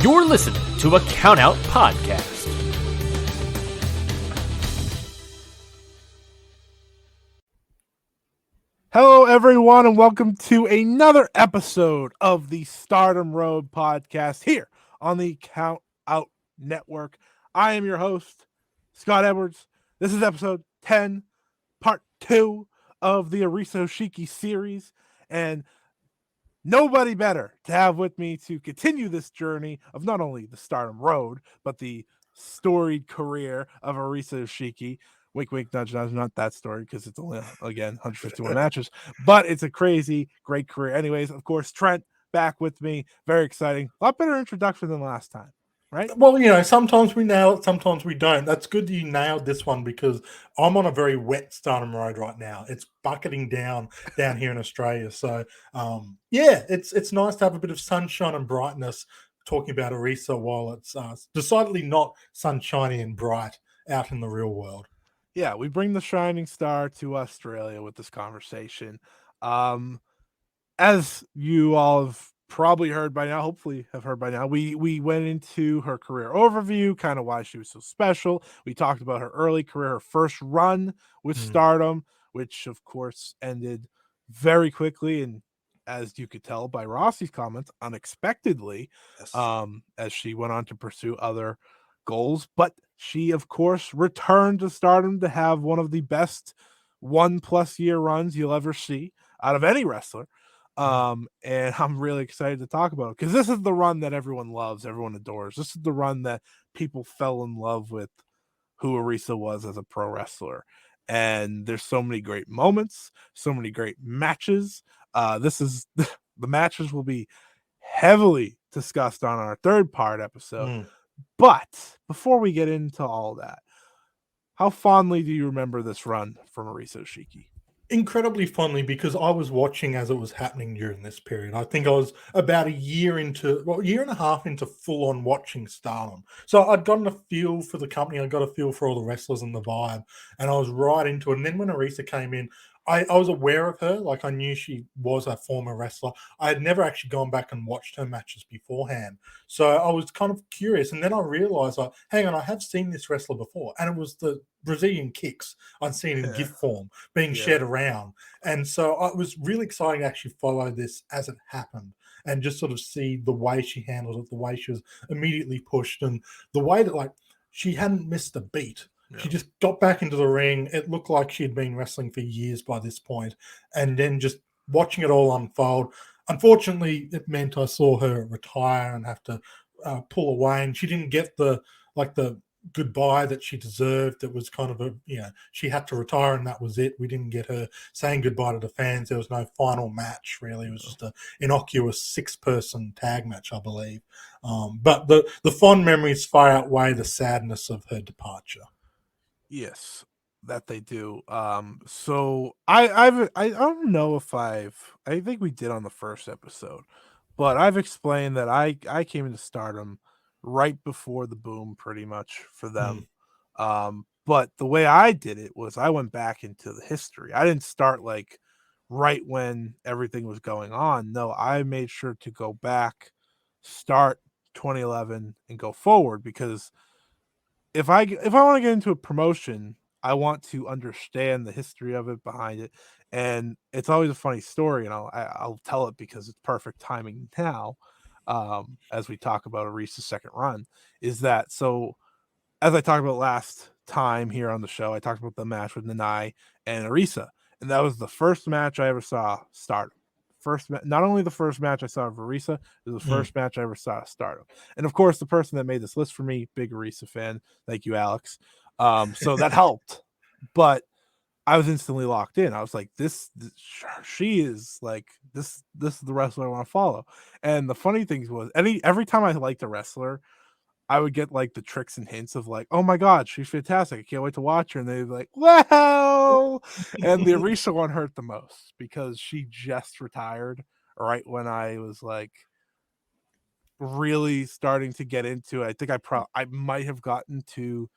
You're listening to a Countout Podcast. Hello, everyone, and welcome to another episode of the Stardom Road Podcast here on the Count Out Network. I am your host, Scott Edwards. This is episode 10, part 2 of the Arisa Hoshiki series, and nobody better to have with me to continue this journey of not only the Stardom Road, but the storied career of Arisa Hoshiki. Wink, wink, nudge, nudge, not that story because it's only, again, 151 matches, but it's a crazy, great career. Anyways, of course, Trent back with me. Very exciting. A lot better introduction than last time, right? Well, you know, sometimes we nail it, sometimes we don't. That's good that you nailed this one because I'm on a very wet Stardom Road right now. It's bucketing down here in Australia. So, yeah, it's nice to have a bit of sunshine and brightness talking about Arisa while it's decidedly not sunshiny and bright out in the real world. Yeah, we bring the shining star to Australia with this conversation. As you all have probably heard by now, hopefully have heard by now, we went into her career overview, kind of why she was so special. We talked about her early career, her first run with Stardom, which of course ended very quickly and, as you could tell by Rossi's comments, unexpectedly, Yes. as she went on to pursue other goals. But she, of course, returned to Stardom to have one of the best 1+ year runs you'll ever see out of any wrestler. And I'm really excited to talk about it because this is the run that everyone loves, everyone adores. This is the run that people fell in love with who Arisa was as a pro wrestler. And there's so many great moments, so many great matches. This is the matches will be heavily discussed on our third part episode. But before we get into all that, how fondly do you remember this run from Arisa Hoshiki? Incredibly fondly because I was watching as it was happening during this period. I think I was about a year and a half into full on watching Stardom. So I'd gotten a feel for the company, I got a feel for all the wrestlers and the vibe, and I was right into it. And then when Arisa came in, I was aware of her, like I knew she was a former wrestler. I had never actually gone back and watched her matches beforehand. So I was kind of curious. And then I realized, like, hang on, I have seen this wrestler before. And it was the Brazilian kicks I'd seen in gift form being shared around. And so it was really exciting to actually follow this as it happened and just sort of see the way she handled it, the way she was immediately pushed, and the way that, like, she hadn't missed a beat. She just got back into the ring. It looked like she had been wrestling for years by this point. And then just watching it all unfold. Unfortunately, it meant I saw her retire and have to pull away. And she didn't get the goodbye that she deserved. It was kind of she had to retire and that was it. We didn't get her saying goodbye to the fans. There was no final match, really. It was just an innocuous 6-person tag match, I believe. But the fond memories far outweigh the sadness of her departure. Yes, that they do. So I don't know if I think we did on the first episode, but I've explained that I came into Stardom right before the boom pretty much for them. But the way I did it was I went back into the history. I didn't start like right when everything was going on. No, I made sure to go back, start 2011 and go forward because if I want to get into a promotion, I want to understand the history of it behind it, and it's always a funny story, and I'll tell it because it's perfect timing now. As we talk about Arisa's second run, is that so? As I talked about last time here on the show, I talked about the match with Nanai and Arisa, and that was the first match I ever saw Stardom. Not only the first match I saw of Arisa, it was the first match I ever saw Stardom. And of course, the person that made this list for me, big Arisa fan. Thank you, Alex. So that helped. But I was instantly locked in. I was like, she is like this is the wrestler I want to follow. And the funny thing was every time I liked a wrestler, I would get like the tricks and hints of like, oh my God, she's fantastic. I can't wait to watch her. And they'd be like, wow. And the Arisa one hurt the most because she just retired right when I was like really starting to get into it. I think I might have gotten to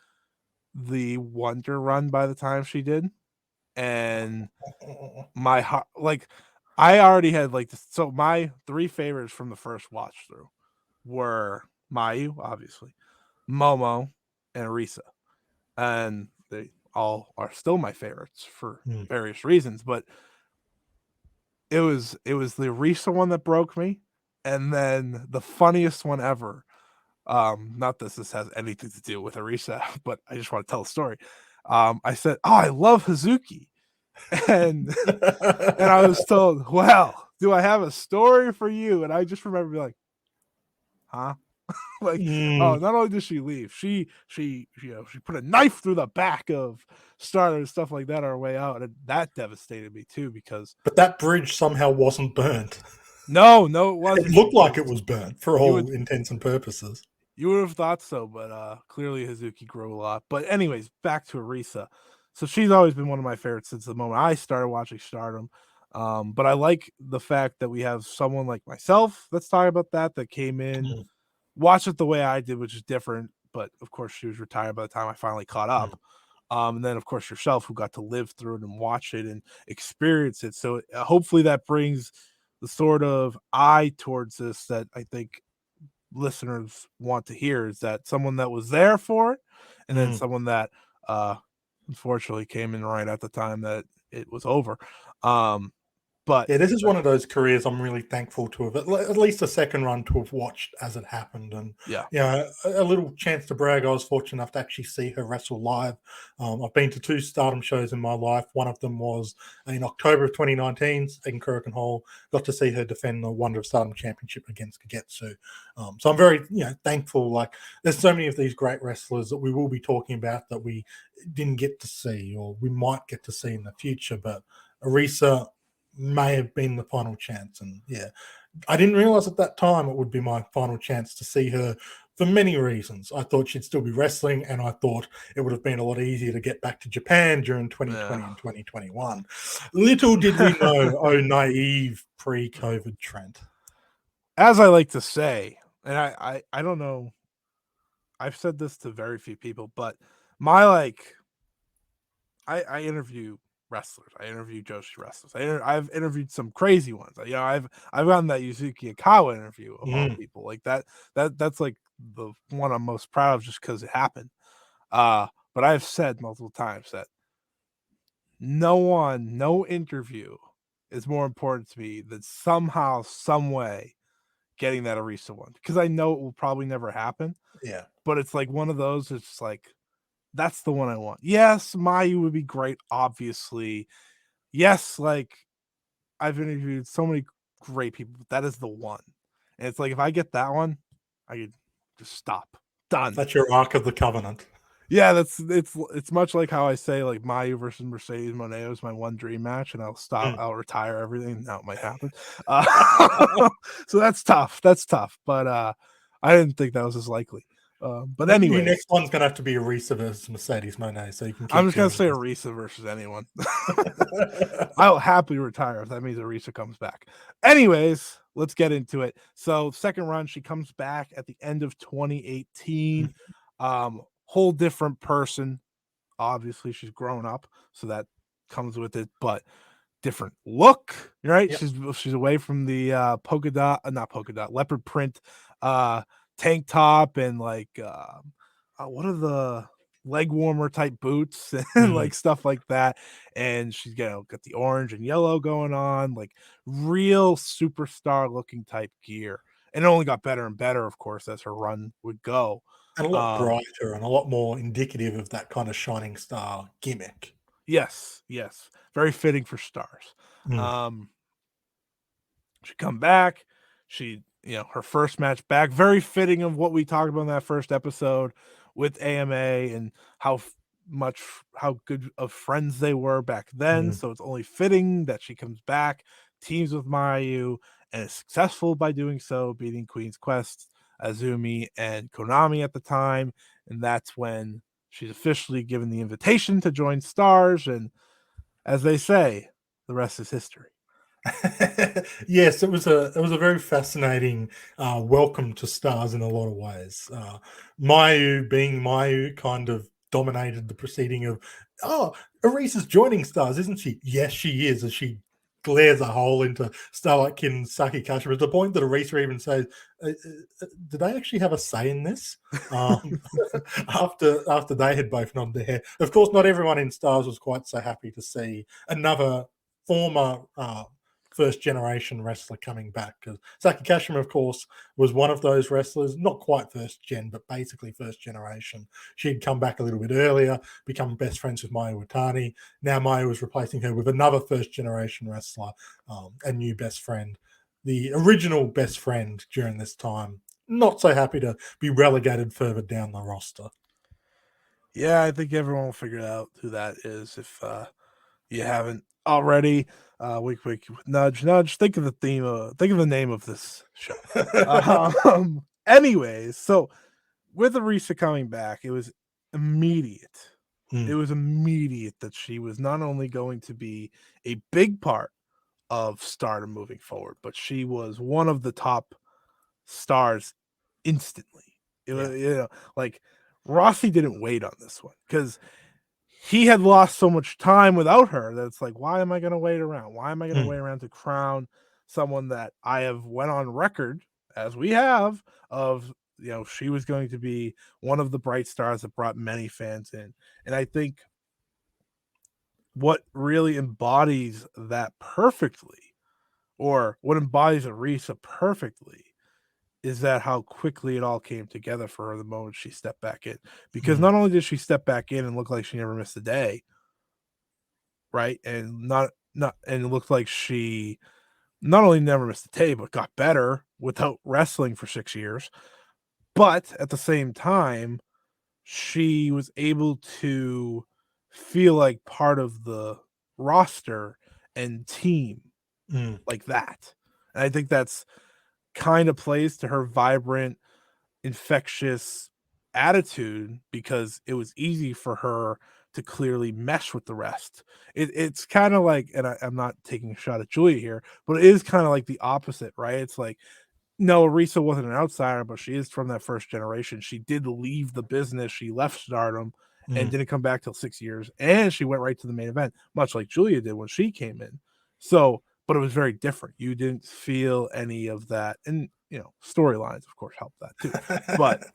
the Wonder run by the time she did. And my heart, like, I already had like so my 3 favorites from the first watch through were Mayu, obviously, Momo, and Arisa. And they all are still my favorites for various reasons. But it was the Arisa one that broke me. And then the funniest one ever. Not that this has anything to do with Arisa, but I just want to tell a story. I said, "Oh, I love Hazuki," and I was told, "Well, do I have a story for you?" And I just remember being like, "Huh?" Like, oh, not only did she leave, she put a knife through the back of Starter and stuff like that on her way out, and that devastated me too because. But that bridge somehow wasn't burnt. No, it wasn't. It looked like it was burnt for all intents and purposes. You would have thought so, but clearly Hazuki grew a lot. But anyways, back to Arisa. So she's always been one of my favorites since the moment I started watching Stardom. But I like the fact that we have someone like myself that's talking about that came in, watched it the way I did, which is different. But of course, she was retired by the time I finally caught up. And then, of course, yourself, who got to live through it and watch it and experience it. So hopefully that brings the sort of eye towards this that I think listeners want to hear, is that someone that was there for it, and then someone that unfortunately came in right at the time that it was over. But yeah, this is one of those careers I'm really thankful to have at least a second run to have watched as it happened. And a little chance to brag. I was fortunate enough to actually see her wrestle live. I've been to 2 Stardom shows in my life. One of them was in October of 2019 in Hall. Got to see her defend the Wonder of Stardom Championship against Kagetsu. So I'm very thankful. Like, there's so many of these great wrestlers that we will be talking about that we didn't get to see or we might get to see in the future. But Arisa may have been the final chance. And I didn't realize at that time it would be my final chance to see her for many reasons. I thought she'd still be wrestling, and I thought it would have been a lot easier to get back to Japan during 2020 and 2021. Little did we know, oh, naive pre-COVID Trent. As I like to say, and I don't know, I've said this to very few people, but my I interview wrestlers. I interview Joshi wrestlers. I've interviewed some crazy ones. I've gotten that Yuzuki Akawa interview of all people. Like that's like the one I'm most proud of just because it happened. But I've said multiple times that no interview is more important to me than somehow, some way getting that Arisa one, because I know it will probably never happen. Yeah. But it's like one of those, it's like, that's the one I want. Yes, Mayu would be great, obviously. Yes, like, I've interviewed so many great people, but that is the one. And it's like, if I get that one, I could just stop. Done. That's your Ark of the Covenant. Yeah, it's much like how I say, like, Mayu versus Mercedes Moné is my one dream match, and I'll stop, I'll retire everything. Now it might happen. So that's tough. But I didn't think that was as likely. But anyway, your next one's gonna have to be Arisa versus Mercedes Moné, so you can. I'm just gonna say Arisa versus anyone. I'll happily retire if that means Arisa comes back. Anyways, let's get into it. So second run, she comes back at the end of 2018. Whole different person. Obviously, she's grown up, so that comes with it. But different look, right? Yep. She's away from the leopard print tank top and like what are the leg warmer type boots and like stuff like that, and she's got the orange and yellow going on, like real superstar looking type gear, and it only got better and better, of course, as her run would go, and a lot brighter and a lot more indicative of that kind of shining star gimmick. Yes, very fitting for stars. She come back, she her first match back, very fitting of what we talked about in that first episode with AMA and how good of friends they were back then. So it's only fitting that she comes back, teams with Mayu, and is successful by doing so, beating Queen's Quest, Azumi, and Konami at the time. And that's when she's officially given the invitation to join Stars. And as they say, the rest is history. Yes, it was a very fascinating welcome to Stars in a lot of ways. Mayu, being Mayu, kind of dominated the proceeding of, Arisa's joining Stars, isn't she? Yes, she is, as she glares a hole into Starlight Kid and Saki Kashima, to the point that Arisa even says, "Did they actually have a say in this?" After they had both nodded their head. Of course, not everyone in Stars was quite so happy to see another former first generation wrestler coming back, because Saki Kashima, of course, was one of those wrestlers, not quite first gen, but basically first generation. She'd come back a little bit earlier, become best friends with Mayu Iwatani. Now Mayu was replacing her with another first generation wrestler, a new best friend, the original best friend during this time. Not so happy to be relegated further down the roster. Yeah, I think everyone will figure out who that is if you haven't already. Wink, wink, nudge, nudge. Think of the theme. Think of the name of this show. Anyways, so with Arisa coming back, it was immediate. It was immediate that she was not only going to be a big part of Stardom moving forward, but she was one of the top stars instantly. It was, like Rossi didn't wait on this one because he had lost so much time without her that it's like, why am I going to wait around? Why am I going to wait around to crown someone that I have went on record, as we have, of, she was going to be one of the bright stars that brought many fans in. And I think what really embodies that perfectly, or what embodies Arisa perfectly, is that how quickly it all came together for her the moment she stepped back in. Because not only did she step back in and look like she never missed a day, right? And and it looked like she not only never missed a day, but got better without wrestling for 6 years. But at the same time, she was able to feel like part of the roster and team like that. And I think that's kind of plays to her vibrant, infectious attitude, because it was easy for her to clearly mesh with the rest. It's kind of like, and I'm not taking a shot at Julia here, but it is kind of like the opposite, right? It's like, no, Arisa wasn't an outsider, but she is from that first generation. She did leave the business. She left Stardom and didn't come back till 6 years, and she went right to the main event, much like Julia did when she came in. So, but it was very different. You didn't feel any of that, and storylines, of course, help that too. But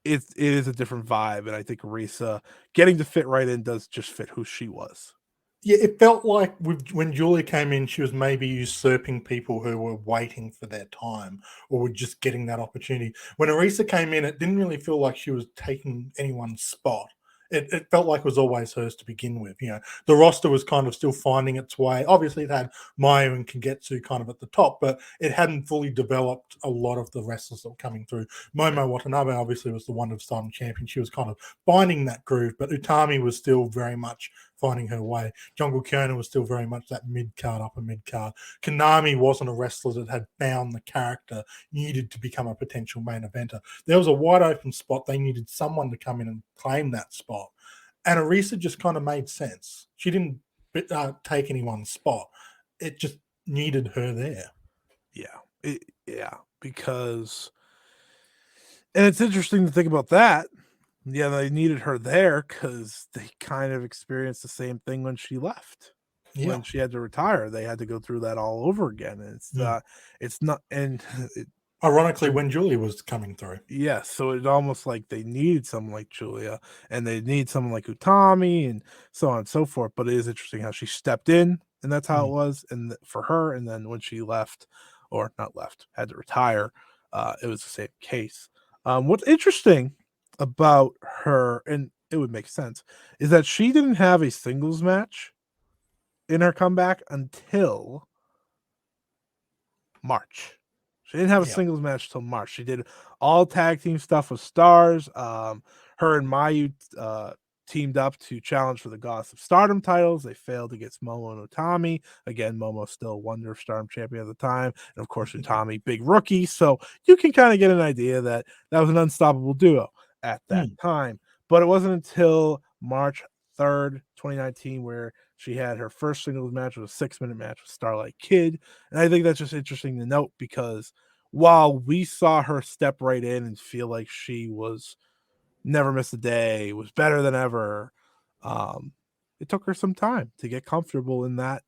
it is a different vibe, and I think Arisa getting to fit right in does just fit who she was. Yeah, it felt like when Julia came in, she was maybe usurping people who were waiting for their time or were just getting that opportunity. When Arisa came in, it didn't really feel like she was taking anyone's spot. It felt like it was always hers to begin with. The roster was kind of still finding its way. Obviously, it had Maya and Kagetsu kind of at the top, but it hadn't fully developed a lot of the wrestlers that were coming through. Momo Watanabe obviously was the Wonder of Stardom champion. She was kind of finding that groove, but Utami was still very much finding her way. Jungle Kyona was still very much that mid-card, upper mid-card. Konami wasn't a wrestler that had found the character needed to become a potential main eventer. There was a wide open spot. They needed someone to come in and claim that spot. And Arisa just kind of made sense. She didn't take anyone's spot. It just needed her there. Yeah, because, and it's interesting to think about that. Yeah, they needed her there because they kind of experienced the same thing when she left. Yeah. When she had to retire, they had to go through that all over again. And it's not, and ironically, when Julia was coming through. Yeah, so it's almost like they needed someone like Julia, and they need someone like Utami, and so on and so forth. But it is interesting how she stepped in, and that's how it was, and for her. And then when she left, or not left, had to retire, it was the same case. What's interesting about her, and it would make sense, is that she didn't have a singles match in her comeback until March. She didn't have a singles match till March. She did all tag team stuff with Stars. Her and Mayu teamed up to challenge for the Goddess of Stardom titles. They failed against Momo and Utami. Again, Momo still Wonder of Stardom champion at the time. And of course, Utami, big rookie. So you can kind of get an idea that that was an unstoppable duo at that time. But it wasn't until March 3rd, 2019, where she had her first singles match, was a 6-minute match with Starlight Kid. And I think that's just interesting to note, because while we saw her step right in and feel like she was never missed a day, was better than ever, it took her some time to get comfortable in that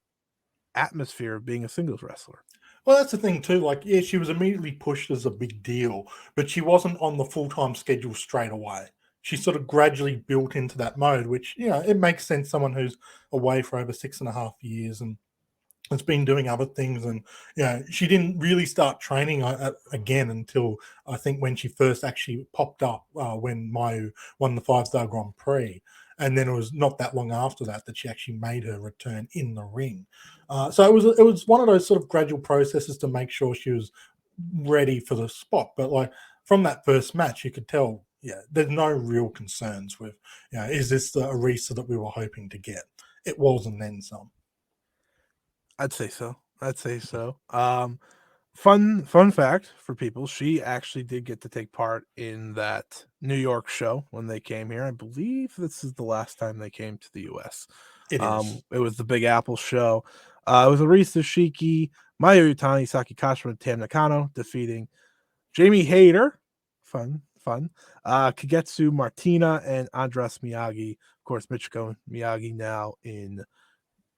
atmosphere of being a singles wrestler. Well, that's the thing too. Like, yeah, she was immediately pushed as a big deal, but she wasn't on the full-time schedule straight away. She sort of gradually built into that mode, which, it makes sense. Someone who's away for over 6.5 years and has been doing other things, and she didn't really start training again until I think when she first actually popped up when Mayu won the 5-star Grand Prix. And then it was not that long after that she actually made her return in the ring. So it was one of those sort of gradual processes to make sure she was ready for the spot. But like from that first match, you could tell, there's no real concerns with, is this the Arisa that we were hoping to get? It was, and then some. I'd say so. Fun fact for people: she actually did get to take part in that New York show when they came here. I believe this is the last time they came to the U.S. It is. It was the Big Apple show. It was Arisa Hoshiki, Mayu Utani, Saki Kashima, and Tam Nakano defeating Jamie Hayter. Fun. Kagetsu Martina and Andras Miyagi. Of course, Michiko Miyagi now in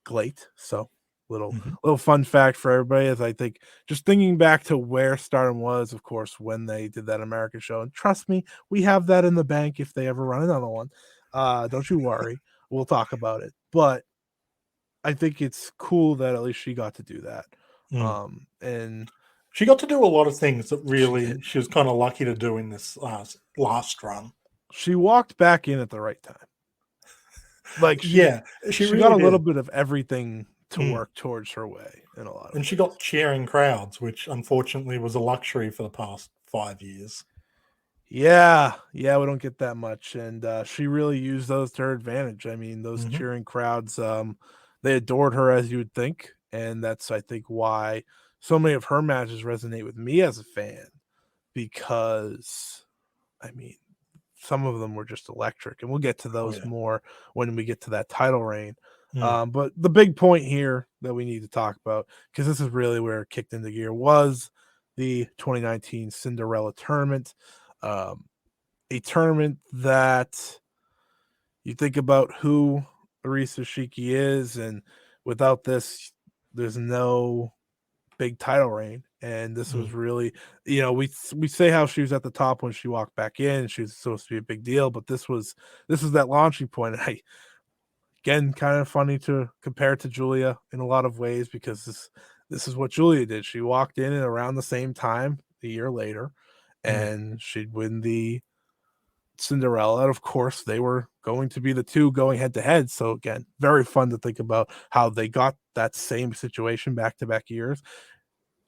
Glate. So little fun fact for everybody, as I think just thinking back to where Stardom was, of course, when they did that American show. And trust me, we have that in the bank if they ever run another one. Don't you worry. We'll talk about it. But I think it's cool that at least she got to do that. And she got to do a lot of things that really she was kind of lucky to do in this last run. She walked back in at the right time. Like she really got a little bit of everything to work towards her way in a lot of ways. She got cheering crowds, which unfortunately was a luxury for the past 5 years. Yeah, we don't get that much, and she really used those to her advantage. I mean, those cheering crowds, they adored her, as you would think, and that's, I think, why so many of her matches resonate with me as a fan, because, I mean, some of them were just electric, and we'll get to those more when we get to that title reign. But the big point here that we need to talk about, because this is really where it kicked into gear, was the 2019 Cinderella tournament. A tournament that you think about who Arisa Hoshiki is, and without this, there's no big title reign. And this was really, we say how she was at the top when she walked back in, she was supposed to be a big deal, but this was that launching point. And again, kind of funny to compare to Julia in a lot of ways, because this is what Julia did. She walked in and around the same time a year later, and she'd win the Cinderella. And of course, they were going to be the two going head to head. So again, very fun to think about how they got that same situation back-to-back years.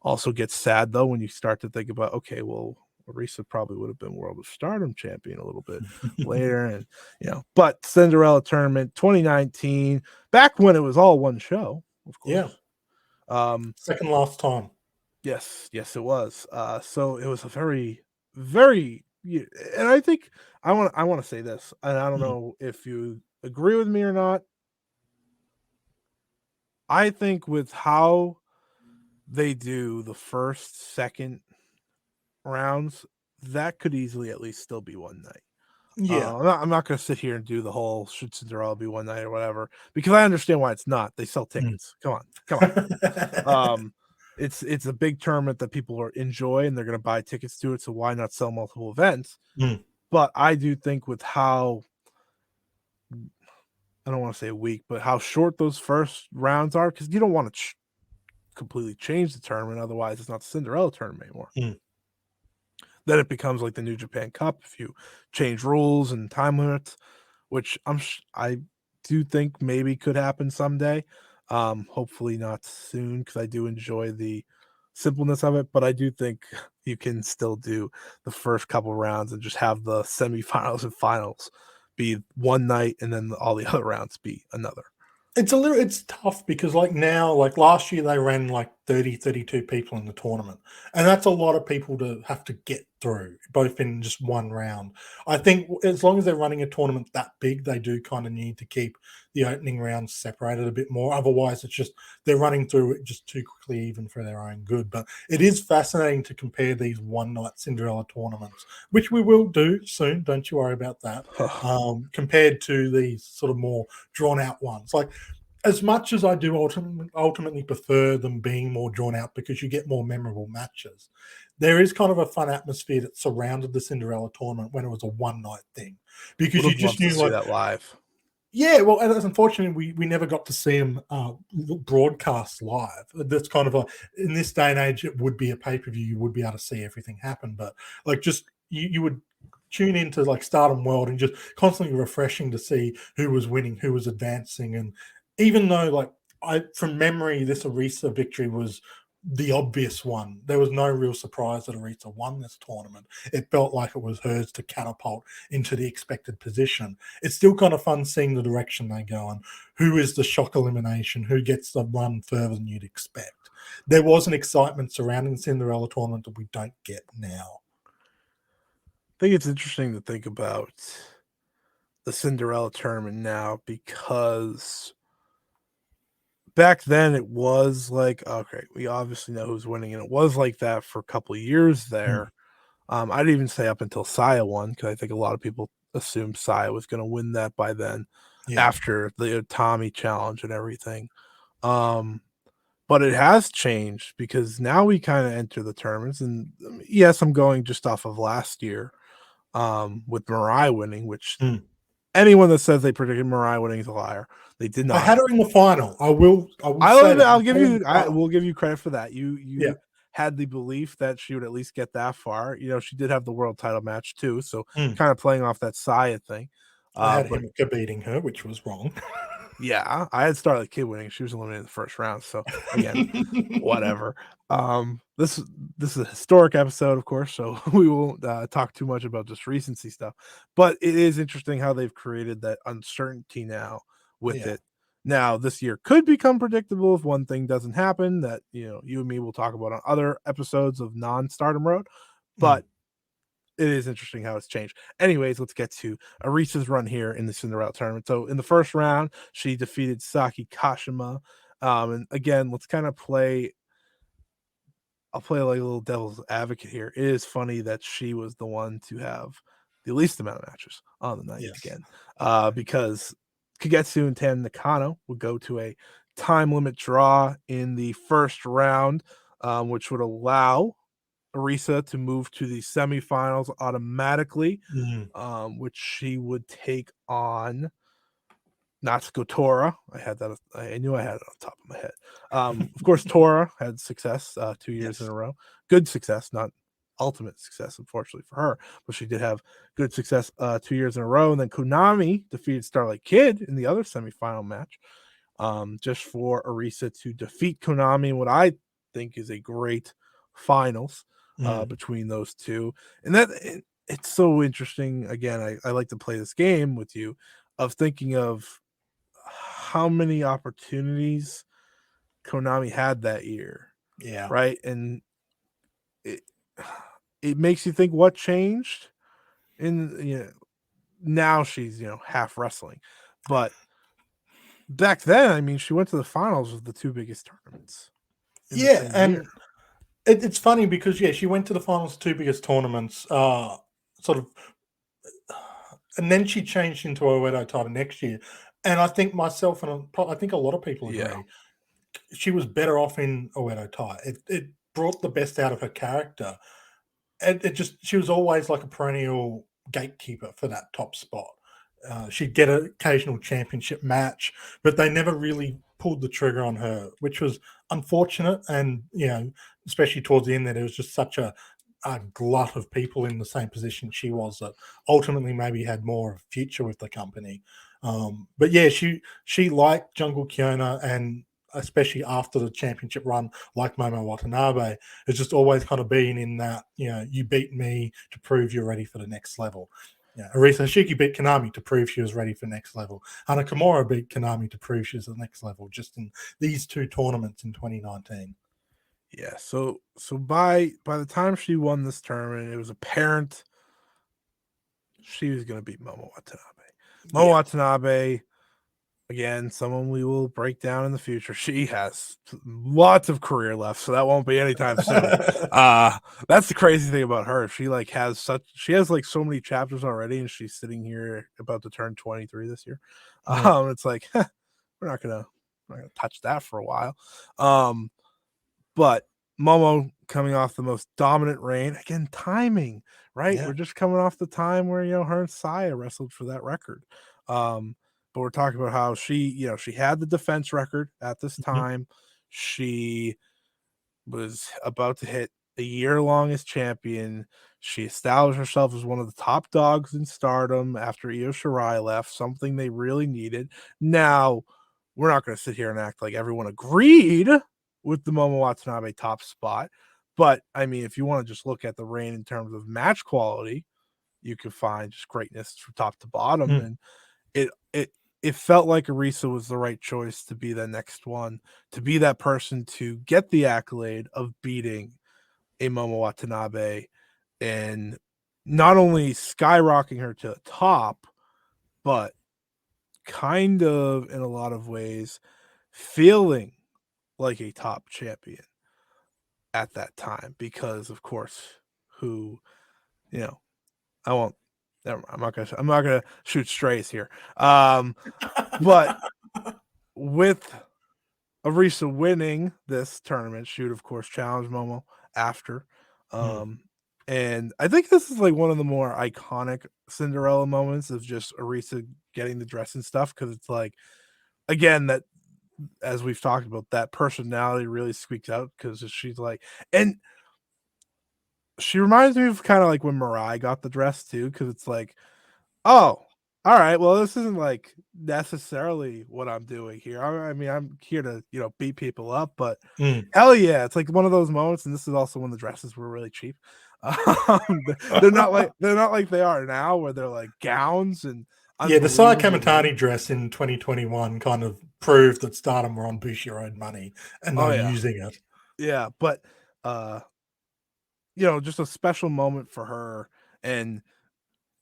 Also gets sad though when you start to think about, okay, well, Arisa probably would have been World of Stardom champion a little bit later, and but Cinderella tournament 2019, back when it was all one show, of course. Second last time. Yes, it was. So it was a very, very, and I think I want to say this, and I don't know if you agree with me or not. I think with how they do the first, second rounds, that could easily at least still be one night. I'm not going to sit here and do the whole should Cinderella be one night or whatever, because I understand why it's not. They sell tickets. Come on. It's a big tournament that people enjoy, and they're going to buy tickets to it. So why not sell multiple events? But I do think with how, I don't want to say weak, but how short those first rounds are, because you don't want to completely change the tournament. Otherwise, it's not the Cinderella tournament anymore. Then it becomes like the New Japan Cup if you change rules and time limits, which I do think maybe could happen someday. Hopefully not soon, because I do enjoy the simpleness of it, but I do think you can still do the first couple rounds and just have the semifinals and finals be one night, and then all the other rounds be another. It's tough because like last year they ran like 32 people in the tournament, and that's a lot of people to have to get through both in just one round. I think as long as they're running a tournament that big, they do kind of need to keep the opening rounds separated a bit more. Otherwise, it's just they're running through it just too quickly, even for their own good. But it is fascinating to compare these one night Cinderella tournaments, which we will do soon. Don't you worry about that. Compared to these sort of more drawn out ones, like as much as I do ultimately prefer them being more drawn out because you get more memorable matches, there is kind of a fun atmosphere that surrounded the Cinderella tournament when it was a one-night thing. Because Would you have just loved to knew, see like, that live. yeah, well, and unfortunately, we never got to see them broadcast live. That's kind of in this day and age, it would be a pay-per-view. You would be able to see everything happen. But, like, just you would tune into, like, Stardom World and just constantly refreshing to see who was winning, who was advancing. And even though, like, from memory, this Arisa victory was the obvious one. There was no real surprise that Arisa won this tournament. It felt like it was hers to catapult into the expected position. It's still kind of fun seeing the direction they go and who is the shock elimination, who gets the run further than you'd expect. There was an excitement surrounding the Cinderella tournament that we don't get now. I think it's interesting to think about the Cinderella tournament now, because back then it was like, okay, we obviously know who's winning, and it was like that for a couple of years there. I'd even say up until Saya won, because I think a lot of people assumed Saya was going to win that by then, Yeah. after the Tommy challenge and everything. But it has changed, because now we kind of enter the tournaments, and yes, I'm going just off of last year, with Mariah winning, which anyone that says they predicted Mariah winning is a liar. They did not. I had her in the final. I will I'll give you. I will give you credit for that. You had the belief that she would at least get that far. You know, she did have the world title match too, so kind of playing off that Saya thing. I had Himika beating her, which was wrong. Yeah, I had Starlight Kid winning. She was eliminated in the first round. So again, whatever. This is a historic episode, of course, so we won't talk too much about just recency stuff. But it is interesting how they've created that uncertainty now with it. Now, this year could become predictable if one thing doesn't happen that, you know, you and me will talk about on other episodes of non-Stardom Road. But it is interesting how it's changed. Anyways, let's get to Arisa's run here in the Cinderella tournament. So in the first round, she defeated Saki Kashima. And again, let's kind of I'll play like a little devil's advocate here. It is funny that she was the one to have the least amount of matches on the night again, because Kagetsu and Tam Nakano would go to a time limit draw in the first round, which would allow Arisa to move to the semifinals automatically, which she would take on Natsuko Tora. I knew I had it on top of my head. Of course, Tora had success 2 years in a row. Good success, not ultimate success, unfortunately for her, but she did have good success 2 years in a row. And then Konami defeated Starlight Kid in the other semifinal match, just for Arisa to defeat Konami in what I think is a great finals between those two. And it's so interesting. Again, I like to play this game with you of thinking of how many opportunities Konami had that year. Yeah. Right. And it makes you think what changed now she's, half wrestling, but back then, I mean, she went to the finals of the two biggest tournaments. And it's funny because she went to the finals of two biggest tournaments, sort of, and then she changed into Oedo title next year. And I think myself and I think a lot of people agree, she was better off in Oedo Tai. It brought the best out of her character. She was always like a perennial gatekeeper for that top spot. She'd get an occasional championship match, but they never really pulled the trigger on her, which was unfortunate. And, especially towards the end, that it was just such a glut of people in the same position she was that ultimately maybe had more of a future with the company. But yeah, she liked Jungle Kiona, and especially after the championship run, like Momo Watanabe, has just always kind of been in that, you beat me to prove you're ready for the next level. Arisa Hoshiki beat Konami to prove she was ready for next level. Hana Kimura beat Konami to prove she was the next level, just in these two tournaments in 2019. Yeah, so by the time she won this tournament, it was apparent she was going to beat Momo Watanabe. Momo Watanabe, again, someone we will break down in the future. She has lots of career left, so that won't be anytime soon. That's the crazy thing about her. She has so many chapters already, and she's sitting here about to turn 23 this year. It's like, we're not gonna I'm not going to touch that for a while. But Momo coming off the most dominant reign, again, timing, right? Yeah. We're just coming off the time where, her and Saya wrestled for that record. But we're talking about how she had the defense record at this time. She was about to hit a year long as champion. She established herself as one of the top dogs in Stardom after Io Shirai left, something they really needed. Now, we're not going to sit here and act like everyone agreed with the Momo Watanabe top spot. But, I mean, if you want to just look at the reign in terms of match quality, you can find just greatness from top to bottom. And it felt like Arisa was the right choice to be the next one, to be that person to get the accolade of beating a Momo Watanabe and not only skyrocketing her to the top, but kind of in a lot of ways feeling like a top champion at that time because, of course, I won't. I'm not gonna shoot strays here. But with Arisa winning this tournament, she would of course challenge Momo after. And I think this is like one of the more iconic Cinderella moments of just Arisa getting the dress and stuff, because it's like, again, that as we've talked about, that personality really squeaks out because she's like, and she reminds me of kind of like when Mirai got the dress too, because it's like, oh, all right, well, this isn't like necessarily what I'm doing here. I mean, I'm here to, beat people up, but hell yeah, it's like one of those moments. And this is also when the dresses were really cheap. They're not like they are now, where they're like gowns and the Saya Kamitani dress in 2021 kind of proved that Stardom were on Bushiroad money and they're using it. Yeah, but just a special moment for her. And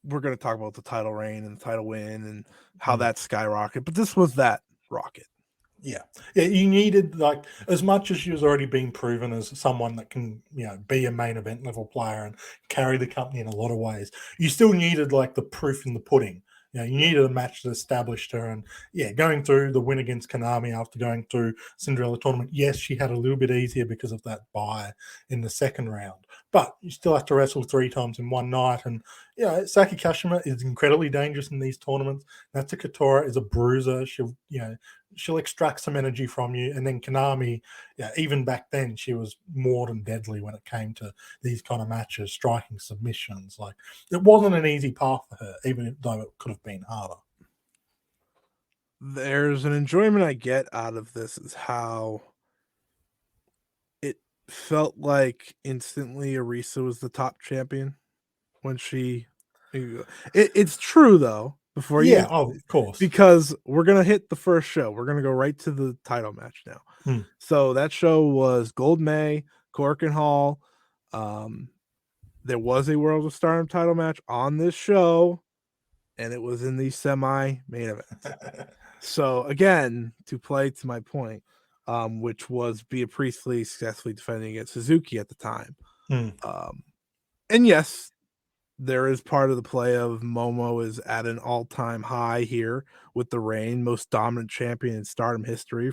we're going to talk about the title reign and the title win and how that skyrocketed, but this was that rocket. Yeah, you needed, like, as much as she was already being proven as someone that can, be a main event level player and carry the company in a lot of ways, you still needed like the proof in the pudding. You needed a match that established her. And going through the win against Konami after going through Cinderella tournament, yes, she had a little bit easier because of that bye in the second round, but you still have to wrestle 3 times in one night. And Saki Kashima is incredibly dangerous in these tournaments. Natsuko Tora is a bruiser. She'll extract some energy from you. And then Konami, even back then, she was more than deadly when it came to these kind of matches, striking submissions. Like, it wasn't an easy path for her, even though it could have been harder. There's an enjoyment I get out of this is how it felt like instantly Arisa was the top champion when she. It's true though. Before of course, because we're gonna hit the first show. We're gonna go right to the title match now. So that show was Gold May, Korakuen Hall. There was a World of Stardom title match on this show, and it was in the semi main event. So again, to play to my point, which was Bea Priestley successfully defending against Suzuki at the time. And yes, there is part of the play of Momo is at an all-time high here with the reign, most dominant champion in Stardom history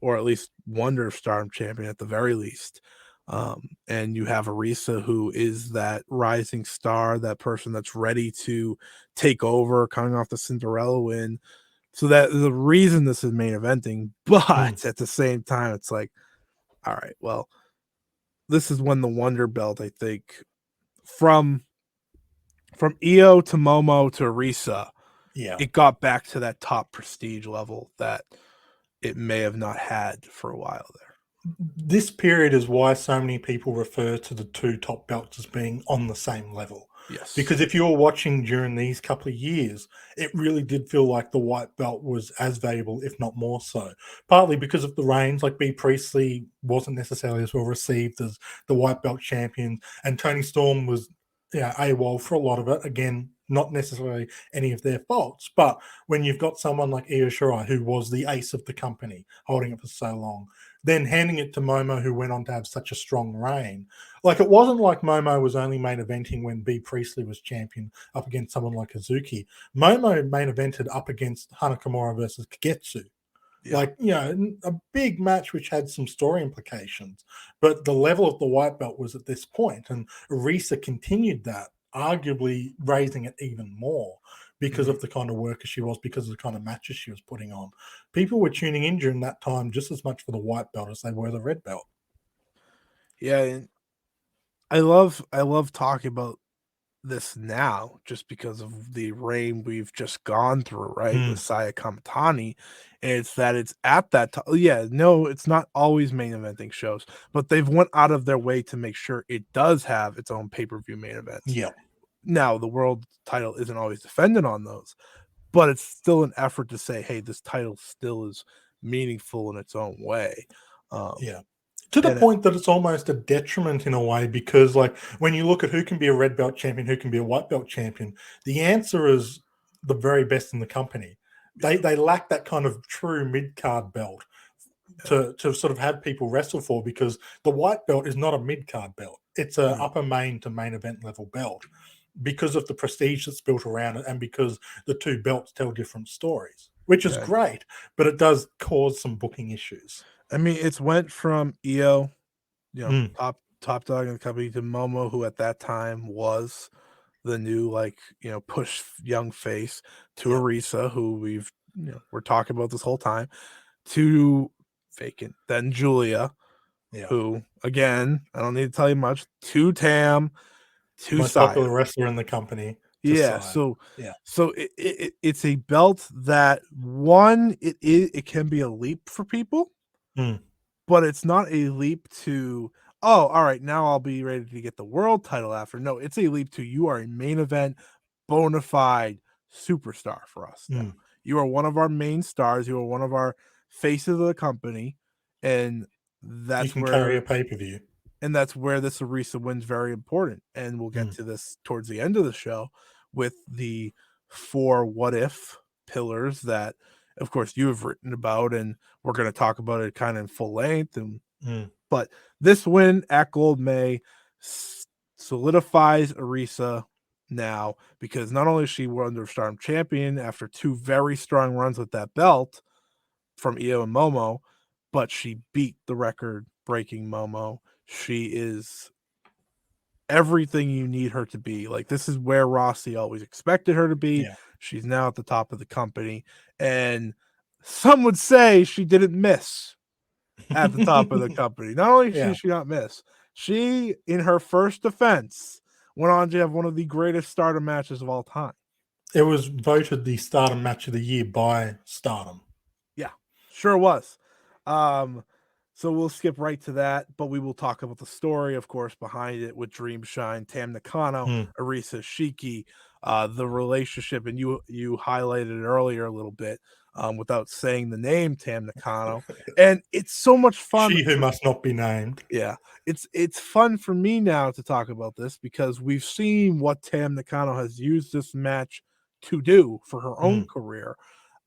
or at least Wonder of Stardom champion at the very least. And you have Arisa, who is that rising star, that person that's ready to take over, coming off the Cinderella win. So that the reason this is main eventing, but at the same time, it's like, all right, well, this is when the Wonder Belt, I think, from Io to Momo to Arisa, it got back to that top prestige level that it may have not had for a while there. This period is why so many people refer to the 2 top belts as being on the same level. Yes. Because if you were watching during these couple of years, it really did feel like the white belt was as valuable, if not more so. Partly because of the reigns, like Bea Priestley wasn't necessarily as well received as the white belt champion, and Toni Storm was AWOL for a lot of it. Again, not necessarily any of their faults, but when you've got someone like Io Shirai, who was the ace of the company, holding it for so long, then handing it to Momo, who went on to have such a strong reign. Like, it wasn't like Momo was only main eventing when Bea Priestley was champion up against someone like Hazuki. Momo main evented up against Hana Kimura versus Kagetsu. Yeah. Like, a big match which had some story implications, but the level of the white belt was at this point, and Arisa continued that, arguably raising it even more because Mhm. of the kind of worker she was, because of the kind of matches she was putting on. People were tuning in during that time just as much for the white belt as they were the red belt. Yeah, and I love talking about this now just because of the reign we've just gone through, right? With Mm, Saya Kamatani. It's that it's at that time. Yeah, no, it's not always main eventing shows, but they've went out of their way to make sure it does have its own pay-per-view main events. yeah, Now, the world title isn't always defended on those, but it's still an effort to say, hey, this title still is meaningful in its own way. Um, yeah. To the and point that it's almost a detriment in a way, because, like, when you look at who can be a red belt champion, who can be a white belt champion, the answer is the very best in the company. They lack that kind of true mid card belt to sort of have people wrestle for, because the white belt is not a mid card belt; it's a Mm, upper main to main event level belt, because of the prestige that's built around it, and because the two belts tell different stories, which is yeah, great, but it does cause some booking issues. I mean, it's went from EO, Mm, top dog in the company, to Momo, who at that time was the new, like, push young face, to yeah, Arisa, who we're talking about this whole time, to Vacant, then Julia, yeah. who, again, I don't need to tell you much, to Tam, to Most Saya. popular wrestler in the company to Yeah, Saya. so Yeah. it's a belt that, one, it can be a leap for people, Mm, but it's not a leap to, oh, all right, now I'll be ready to get the world title after. No, it's a leap to, you are a main event bona fide superstar for us now. mm. You are one of our main stars. You are one of our faces of the company, and You that's can carry a where pay-per-view. that's where this Arisa win's very important. And we'll get Mm, to this towards the end of the show with the four what if pillars that, of course, you have written about, and we're going to talk about it kind of in full length. And mm. but this win at Gold May solidifies Arisa now, because not only is she Wonder of Stardom champion after two very strong runs with that belt from Io and Momo, but she beat the record breaking Momo. She is everything you need her to be. Like, this is where Rossi always expected her to be. Yeah. She's now at the top of the company, and some would say she didn't miss at the top of the company. Not only Yeah. did she not miss, she, in her first defense, went on to have one of the greatest Stardom matches of all time. It was voted the Stardom match of the year by Stardom. Yeah, sure was. Um, so we'll skip right to that, but we will talk about the story, of course, behind it, with Dream Shine, Tam Nakano, Mm. Arisa Hoshiki, the relationship, and you highlighted it earlier a little bit, without saying the name Tam Nakano, and it's so much fun. She who must not be named. Yeah, it's fun for me now to talk about this, because we've seen what Tam Nakano has used this match to do for her own Mm. career,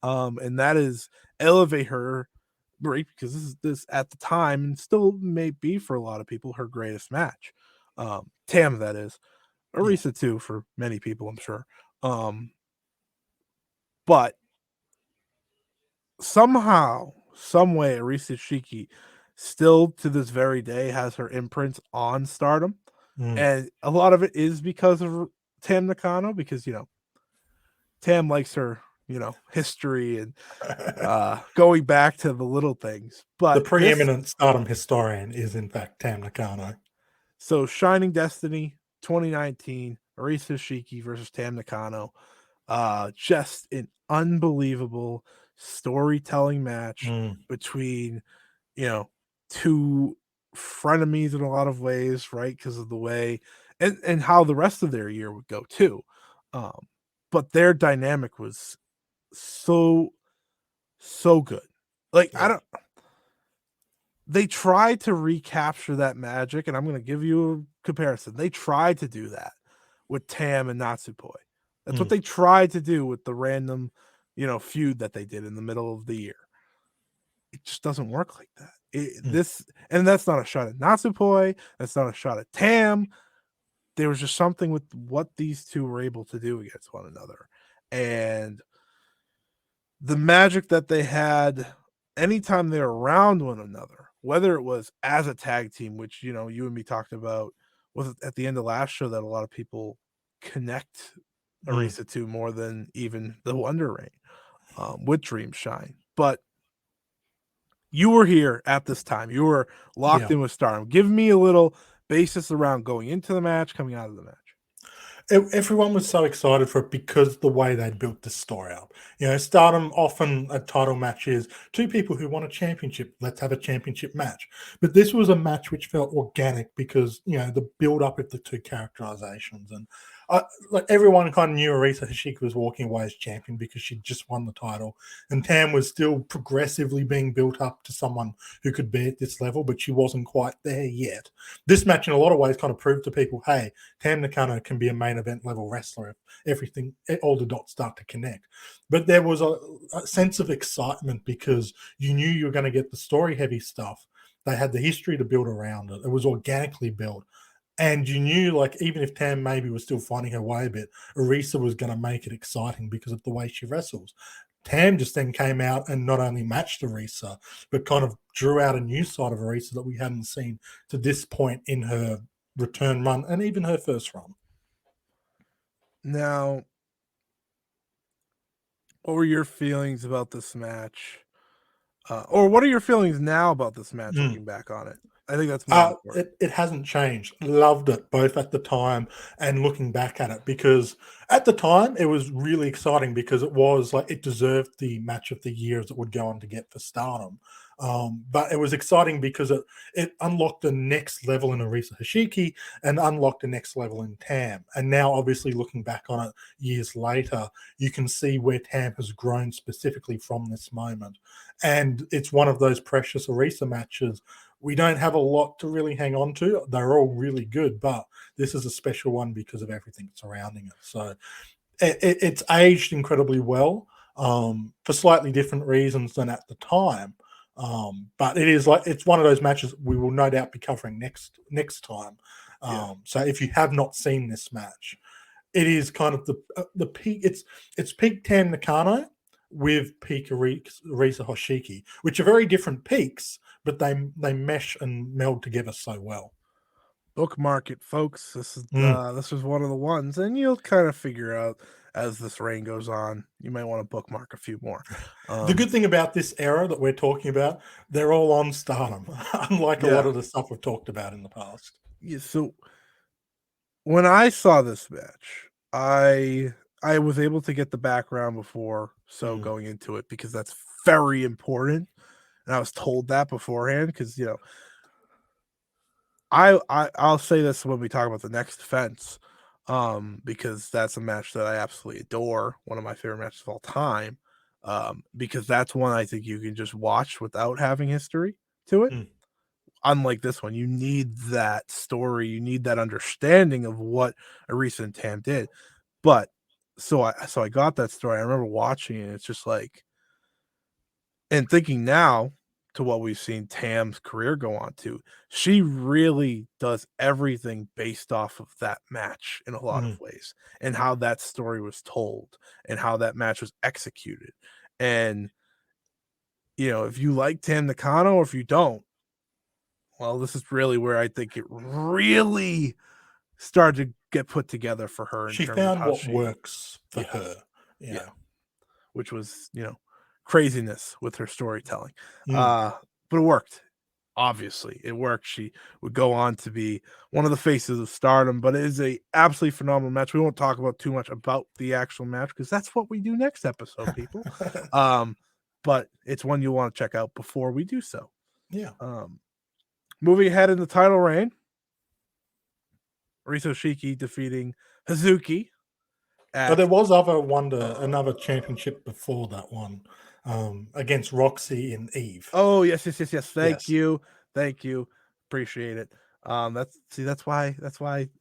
and that is elevate her, right? Because this at the time, and still may be for a lot of people, her greatest match. Tam, that is, Yeah. Arisa too for many people, I'm sure. Um, but somehow, some way, Arisa Shiki still to this very day has her imprints on Stardom, Mm. and a lot of it is because of Tam Nakano, because Tam likes her history, and going back to the little things. The But this, preeminent Stardom historian is, in fact, Tam Nakano. so Shining Destiny 2019, Arisa Hoshiki versus Tam Nakano, just an unbelievable storytelling match Mm. between you know, two frenemies in a lot of ways, right? Because of the way and how the rest of their year would go too. Um, but their dynamic was so so good. Like, I Yeah. don't they tried to recapture that magic, and I'm gonna give you a comparison. They tried to do that with Tam and Natsupoi. That's what Mm. they tried to do with the random, feud that they did in the middle of the year. It just doesn't work like that. Mm. And that's not a shot at Natsupoi. That's not a shot at Tam. There was just something with what these two were able to do against one another, and the magic that they had anytime they're around one another, whether it was as a tag team, which, you and me talked about was at the end of last show that a lot of people connect Arisa to more than even the Wonder Reign with Dream Shine. But you were here at this time. You were locked in with Stardom. Give me a little basis around going into the match, coming out of the match. Everyone was so excited for it because the way they'd built the story up. Stardom often a title match is two people who want a championship. Let's have a championship match. But this was a match which felt organic because the build up of the two characterizations, and like everyone kind of knew Arisa Hoshiki was walking away as champion because she'd just won the title, and Tam was still progressively being built up to someone who could be at this level, but she wasn't quite there yet. This match, in a lot of ways, kind of proved to people, hey, Tam Nakano can be a main event level wrestler if all the dots start to connect. But there was a sense of excitement because you knew you were going to get the story heavy stuff. They had the history to build around it. It was organically built. And you knew, like, even if Tam maybe was still finding her way a bit, Arisa was going to make it exciting because of the way she wrestles. Tam just then came out and not only matched Arisa, but kind of drew out a new side of Arisa that we hadn't seen to this point in her return run and even her first run. Now, what were your feelings about this match? Or what are your feelings now about this match, looking back on it? I think that's more important. It hasn't changed. Loved it both at the time and looking back at it, because at the time it was really exciting because it was like it deserved the match of the year as it would go on to get for Stardom. But it was exciting because it unlocked the next level in Arisa Hoshiki and unlocked the next level in Tam. And now, obviously, looking back on it years later, you can see where Tam has grown specifically from this moment. And it's one of those precious Arisa matches. We don't have a lot to really hang on to. They're all really good, but this is a special one because of everything surrounding it. So it's aged incredibly well for slightly different reasons than at the time. But it's one of those matches we will no doubt be covering next time. So if you have not seen this match, it is kind of the peak. It's peak Tam Nakano with peak Arisa Hoshiki, which are very different peaks, but they mesh and meld together so well. Bookmark it, folks. This is one of the ones, and you'll kind of figure out as this reign goes on. You might want to bookmark a few more. The good thing about this era that we're talking about, they're all on Stardom, unlike a lot of the stuff we've talked about in the past. Yeah, so when I saw this match, I was able to get the background before, so going into it, because that's very important. And I was told that beforehand because, I'll say this when we talk about the next defense, because that's a match that I absolutely adore, one of my favorite matches of all time, because that's one I think you can just watch without having history to it. Unlike this one, you need that story, you need that understanding of what Arisa and Tam did. But so I got that story. I remember watching it. It's just like, and thinking now to what we've seen Tam's career go on to, she really does everything based off of that match in a lot of ways, and how that story was told and how that match was executed. And, if you like Tam Nakano or if you don't, well, this is really where I think it really started to get put together for her. She found what works for her. Yeah. Which was, craziness with her storytelling. But it worked. Obviously, it worked. She would go on to be one of the faces of Stardom, but it is a absolutely phenomenal match. We won't talk about too much about the actual match because that's what we do next episode, people. But it's one you'll want to check out before we do so. Yeah. Moving ahead in the title reign, Arisa Hoshiki defeating Hazuki. But there was another championship before that one, against Roxy and Eve. Oh, yes. Thank you. Appreciate it. That's why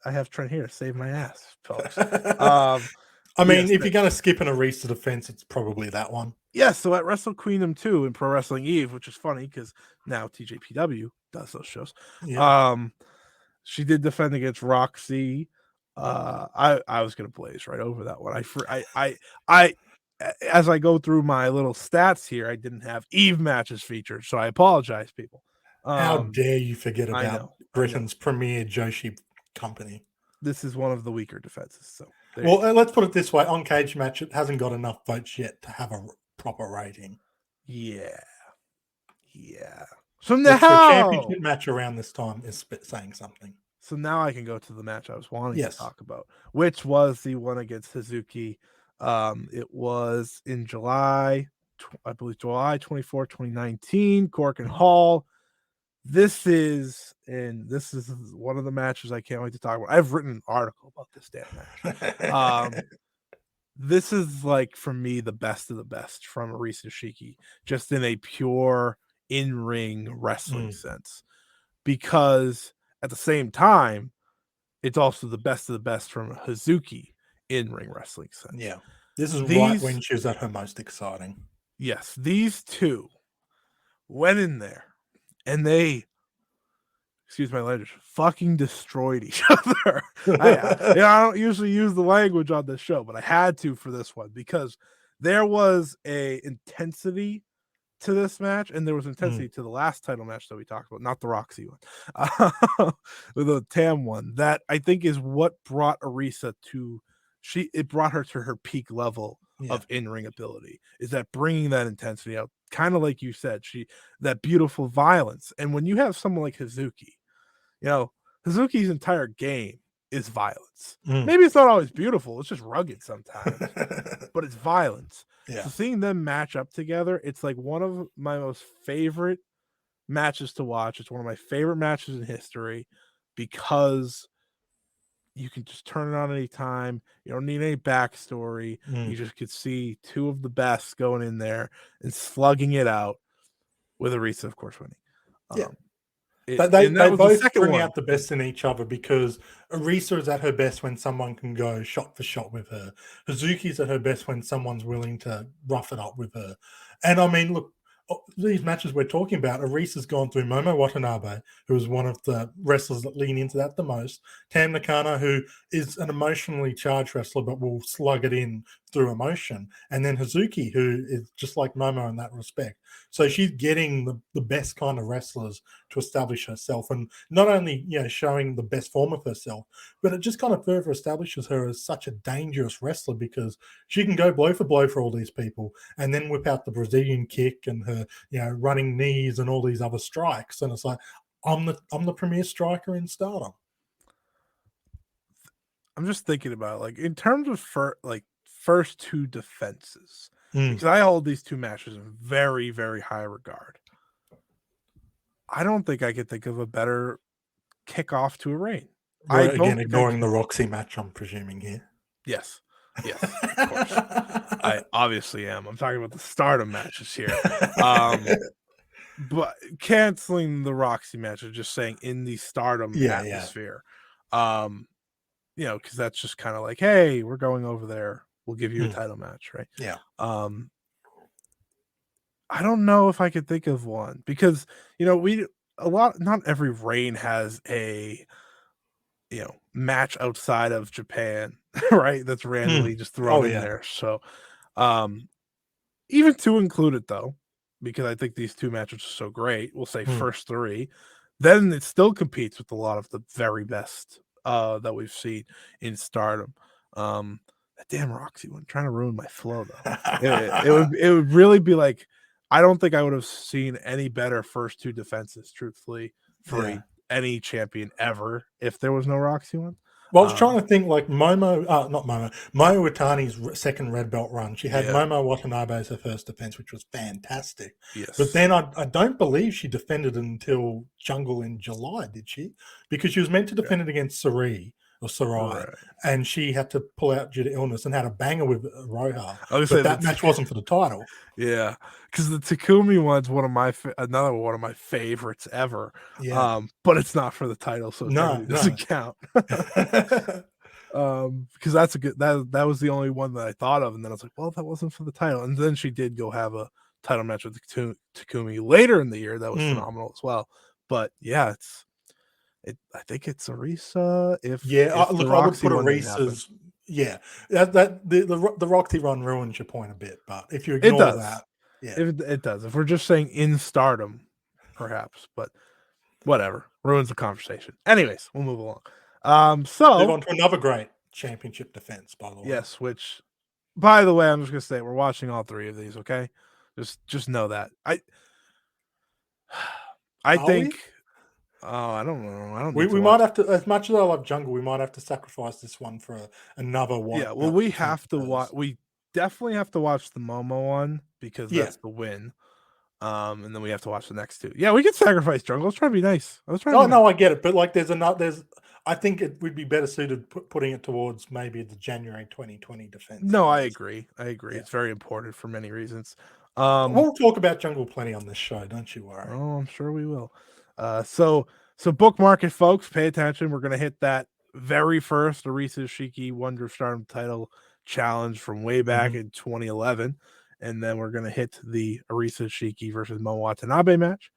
I have Trent here to save my ass, folks. I mean, if you're going to skip an Arisa defense, it's probably that one. Yes, so at Wrestle Queendom 2 in Pro Wrestling Eve, which is funny because now TJPW does those shows. Yeah. She did defend against Roxy. I was gonna blaze right over that one. as I go through my little stats here, I didn't have Eve matches featured, so I apologize, people. How dare you forget I about know. Britain's premier Joshi company? This is one of the weaker defenses. So well, let's put it this way: on Cage Match, it hasn't got enough votes yet to have a proper rating. Yeah. Which So for a now, championship match around this time is saying something. so now I can go to the match I was wanting Yes. to talk about, which was the one against Hazuki. It was in July, I believe July 24, 2019, Cork and Hall. This is one of the matches I can't wait to talk about. I've written an article about this damn match. This is like, for me, the best of the best from Arisa Hoshiki, just in a pure in-ring wrestling sense. Because at the same time, it's also the best of the best from Hazuki in-ring wrestling sense. Yeah. This is right when she was at her most exciting. Yes, these two went in there and they, excuse my language, fucking destroyed each other. I don't usually use the language on this show, but I had to for this one because there was a intensity to this match, and there was intensity to the last title match that we talked about, not the Roxy one, the Tam one. That I think is what brought Arisa to it brought her to her peak level of in-ring ability. Is that bringing that intensity out, kind of like you said, that beautiful violence. And when you have someone like Hazuki, Hazuki's entire game is violence. Maybe it's not always beautiful; it's just rugged sometimes, but it's violence. Yeah. So seeing them match up together, it's like one of my most favorite matches to watch. It's one of my favorite matches in history because you can just turn it on any time. You don't need any backstory. You just could see two of the best going in there and slugging it out, with Arisa, of course, winning. They both bring out the best in each other because Arisa is at her best when someone can go shot for shot with her. Hazuki's at her best when someone's willing to rough it up with her. And I mean, look, these matches we're talking about, Arisa's gone through Momo Watanabe, who is one of the wrestlers that lean into that the most. Tam Nakano, who is an emotionally charged wrestler but will slug it in through emotion. And then Hazuki, who is just like Momo in that respect. So she's getting the best kind of wrestlers to establish herself, and not only showing the best form of herself, but it just kind of further establishes her as such a dangerous wrestler because she can go blow for all these people and then whip out the Brazilian kick and her running knees and all these other strikes, and it's like I'm the premier striker in Stardom. I'm just thinking about it, like in terms of first two defenses, because I hold these two matches in very, very high regard. I don't think I could think of a better kickoff to a reign. Again, ignoring the Roxy match, I'm presuming here. Yes, of course. I obviously am. I'm talking about the Stardom matches here. But canceling the Roxy match, just saying in the Stardom atmosphere. Because that's just kind of like, hey, we're going over there. We'll give you a title match, right? Yeah. I don't know if I could think of one because not every reign has a match outside of Japan, right? That's randomly just thrown in there. So even to include it though, because I think these two matches are so great, we'll say first three, then it still competes with a lot of the very best that we've seen in Stardom. That damn Roxy one, trying to ruin my flow though. it would really be like, I don't think I would have seen any better first two defenses, truthfully, for any champion ever if there was no Roxy one. Well, I was trying to think like Momo Iwatani's second red belt run. She had Momo Watanabe as her first defense, which was fantastic. Yes. But then I don't believe she defended until Jungle in July, did she? Because she was meant to defend it against Sarai, and she had to pull out due to illness and had a banger with Roja. But that match wasn't for the title. Yeah, because the Takumi one's another one of my favorites ever. Yeah. But it's not for the title, so it doesn't count. Because that's that was the only one that I thought of, and then I was like, well, that wasn't for the title. And then she did go have a title match with Takumi later in the year that was phenomenal as well. But yeah, I think it's Arisa. I would put Arisa's Yeah, the Roxy run ruins your point a bit, but if you It ignore does. that, yeah, It does. If we're just saying in Stardom, perhaps, but whatever, ruins the conversation. Anyways, we'll move along. move on to another great championship defense, by the way. Yes, which, by the way, I'm just gonna say we're watching all three of these. Okay, just know that I Are we? think. Oh, I don't know. I don't We need to might watch. have to, as much as I love Jungle, we might have to sacrifice this one for another white. Yeah, well, we have to watch. watch. We definitely have to watch the Momo one because Yeah. that's the win. And then we have to watch the next two. Yeah, we could sacrifice Jungle. I was trying to be nice. I was trying. Oh to no, I get it, but like, I think it would be better suited putting it towards maybe the January 2020 defense. No, I agree. Yeah. It's very important for many reasons. We'll talk about Jungle plenty on this show, don't you worry. Oh, I'm sure we will. So bookmark it, folks. Pay attention. We're gonna hit that very first Arisa Hoshiki Wonder of Stardom title challenge from way back in 2011, and then we're gonna hit the Arisa Hoshiki versus Mo Watanabe match,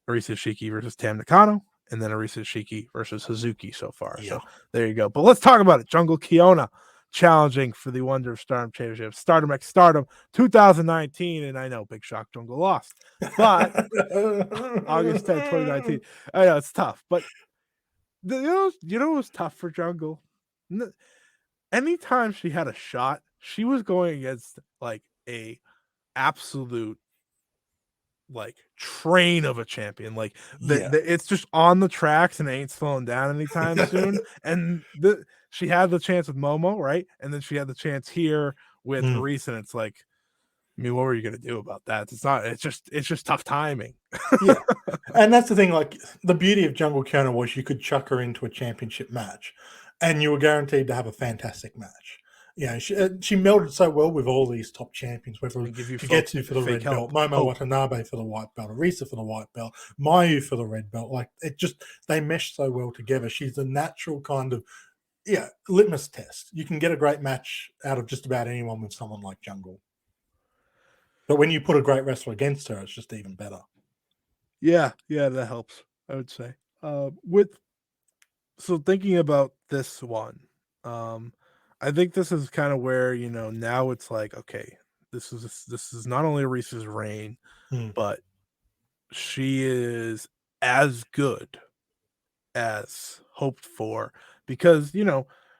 Arisa Hoshiki versus Tam Nakano, and then Arisa Hoshiki versus Hazuki so far. Yeah. So there you go. But let's talk about it. Jungle Kiona challenging for the Wonder of Stardom Championship, Stardom X Stardom 2019. And I know Big Shock Jungle lost, but August 10th, 2019. I know it's tough, but you know it was tough for Jungle. Anytime she had a shot, she was going against like a absolute like train of a champion. Like it's just on the tracks and it ain't slowing down anytime soon. And she had the chance with Momo, right? And then she had the chance here with Arisa, and it's like, I mean, what were you gonna do about that? It's just tough timing. Yeah. And that's the thing, like, the beauty of Jungle Kiona was you could chuck her into a championship match and you were guaranteed to have a fantastic match. You know, she melded so well with all these top champions, whether Kagetsu for the red belt, Momo Watanabe for the white belt, Arisa for the white belt, Mayu for the red belt. Like, they mesh so well together. She's a natural kind of, litmus test. You can get a great match out of just about anyone with someone like Jungle. But when you put a great wrestler against her, it's just even better. Yeah, that helps, I would say. So thinking about this one, I think this is kind of where, now it's like, okay, this is not only Arisa's reign, but she is as good as hoped for, because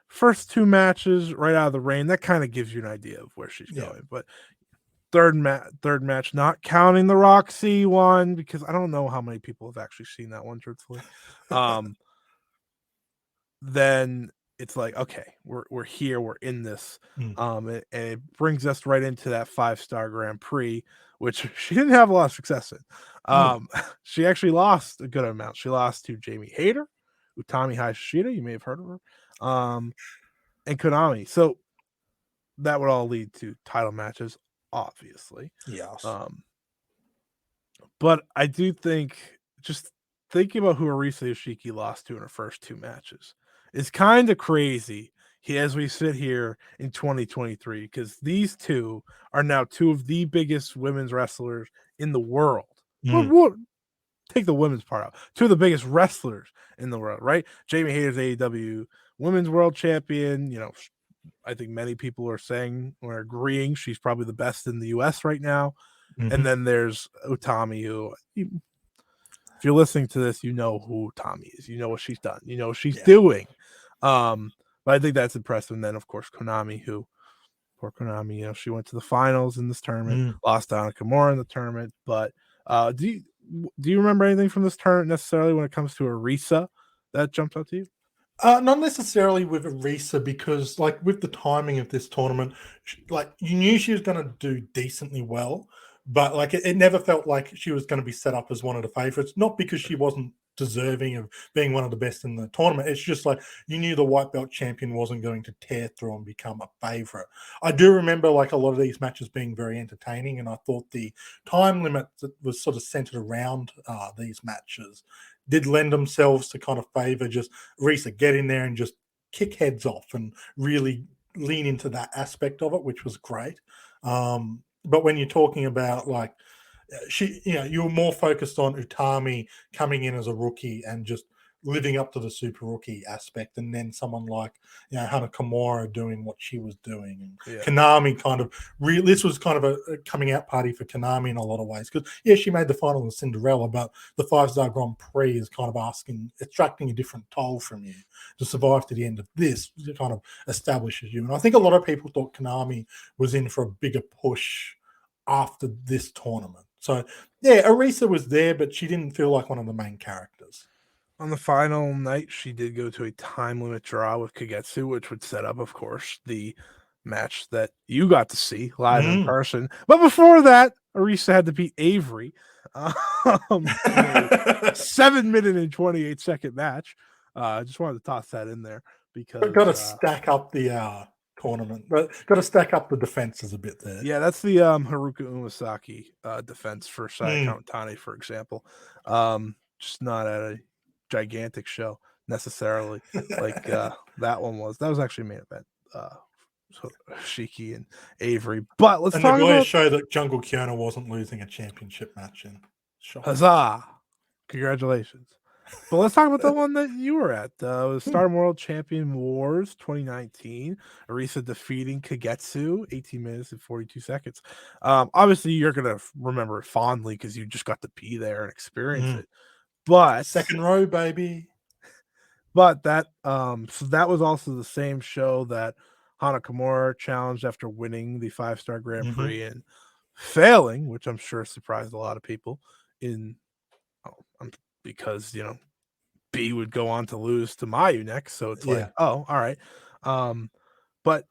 first two matches right out of the reign, that kind of gives you an idea of where she's going. But third match, not counting the Roxy one, because I don't know how many people have actually seen that one, truthfully. Then it's like, okay, we're here, we're in this. And it brings us right into that 5-star Grand Prix, which she didn't have a lot of success in. She actually lost a good amount. She lost to Jamie Hayter, Utami Hayashida, you may have heard of her, and Konami. So that would all lead to title matches, obviously. Yes. But I do think, just thinking about who Arisa Hoshiki lost to in her first two matches is kind of crazy as we sit here in 2023, because these two are now two of the biggest women's wrestlers in the world. We'll take the women's part out. Two of the biggest wrestlers in the world, right? Jamie Hayter's AEW Women's World Champion. I think many people are saying or agreeing she's probably the best in the US right now. And then there's Utami, who, if you're listening to this, you know who Utami is. You know what she's done. You know what she's doing. But I think that's impressive. And then, of course, Konami, poor Konami, she went to the finals in this tournament, lost to Nakamura in the tournament. But do you remember anything from this tournament necessarily when it comes to Arisa that jumped out to you? Not necessarily with Arisa, because like with the timing of this tournament, like you knew she was going to do decently well, but like it never felt like she was going to be set up as one of the favorites. Not because she wasn't deserving of being one of the best in the tournament. It's just like you knew the white belt champion wasn't going to tear through and become a favorite. I do remember like a lot of these matches being very entertaining, and I thought the time limit that was sort of centered around these matches did lend themselves to kind of favor just Arisa get in there and just kick heads off and really lean into that aspect of it, which was great. But when you're talking about like you were more focused on Utami coming in as a rookie and just living up to the super rookie aspect, and then someone like Hana Kimura doing what she was doing, and Konami kind of this was kind of a coming out party for Konami in a lot of ways, because she made the final in Cinderella, but the 5-star Grand Prix is kind of extracting a different toll from you to survive to the end of this. It kind of establishes you, and I think a lot of people thought Konami was in for a bigger push after this tournament. So Arisa was there, but she didn't feel like one of the main characters. On the final night, she did go to a time limit draw with Kagetsu, which would set up, of course, the match that you got to see live in person. But before that, Arisa had to beat Avery in a 7-minute and 28-second match. I just wanted to toss that in there because got to stack up the tournament, but got to stack up the defenses a bit there. Yeah, that's the Haruka Umasaki defense for Sayaka Utani, for example. Just not at a gigantic show necessarily like that one was. That was actually main event. Hoshiki and Avery. But let's talk about show that Jungle Kiona wasn't losing a championship match in. Huzzah! Congratulations. But let's talk about the one that you were at. It was Stardom World Champion Wars 2019. Arisa defeating Kagetsu, 18 minutes and 42 seconds. Obviously, you're going to remember it fondly because you just got to be there and experience it. But second row, baby. But that so that was also the same show that Hana Kimura challenged after winning the 5-star Grand Prix and failing, which I'm sure surprised a lot of people because B would go on to lose to Mayu next, so it's like, oh, all right. But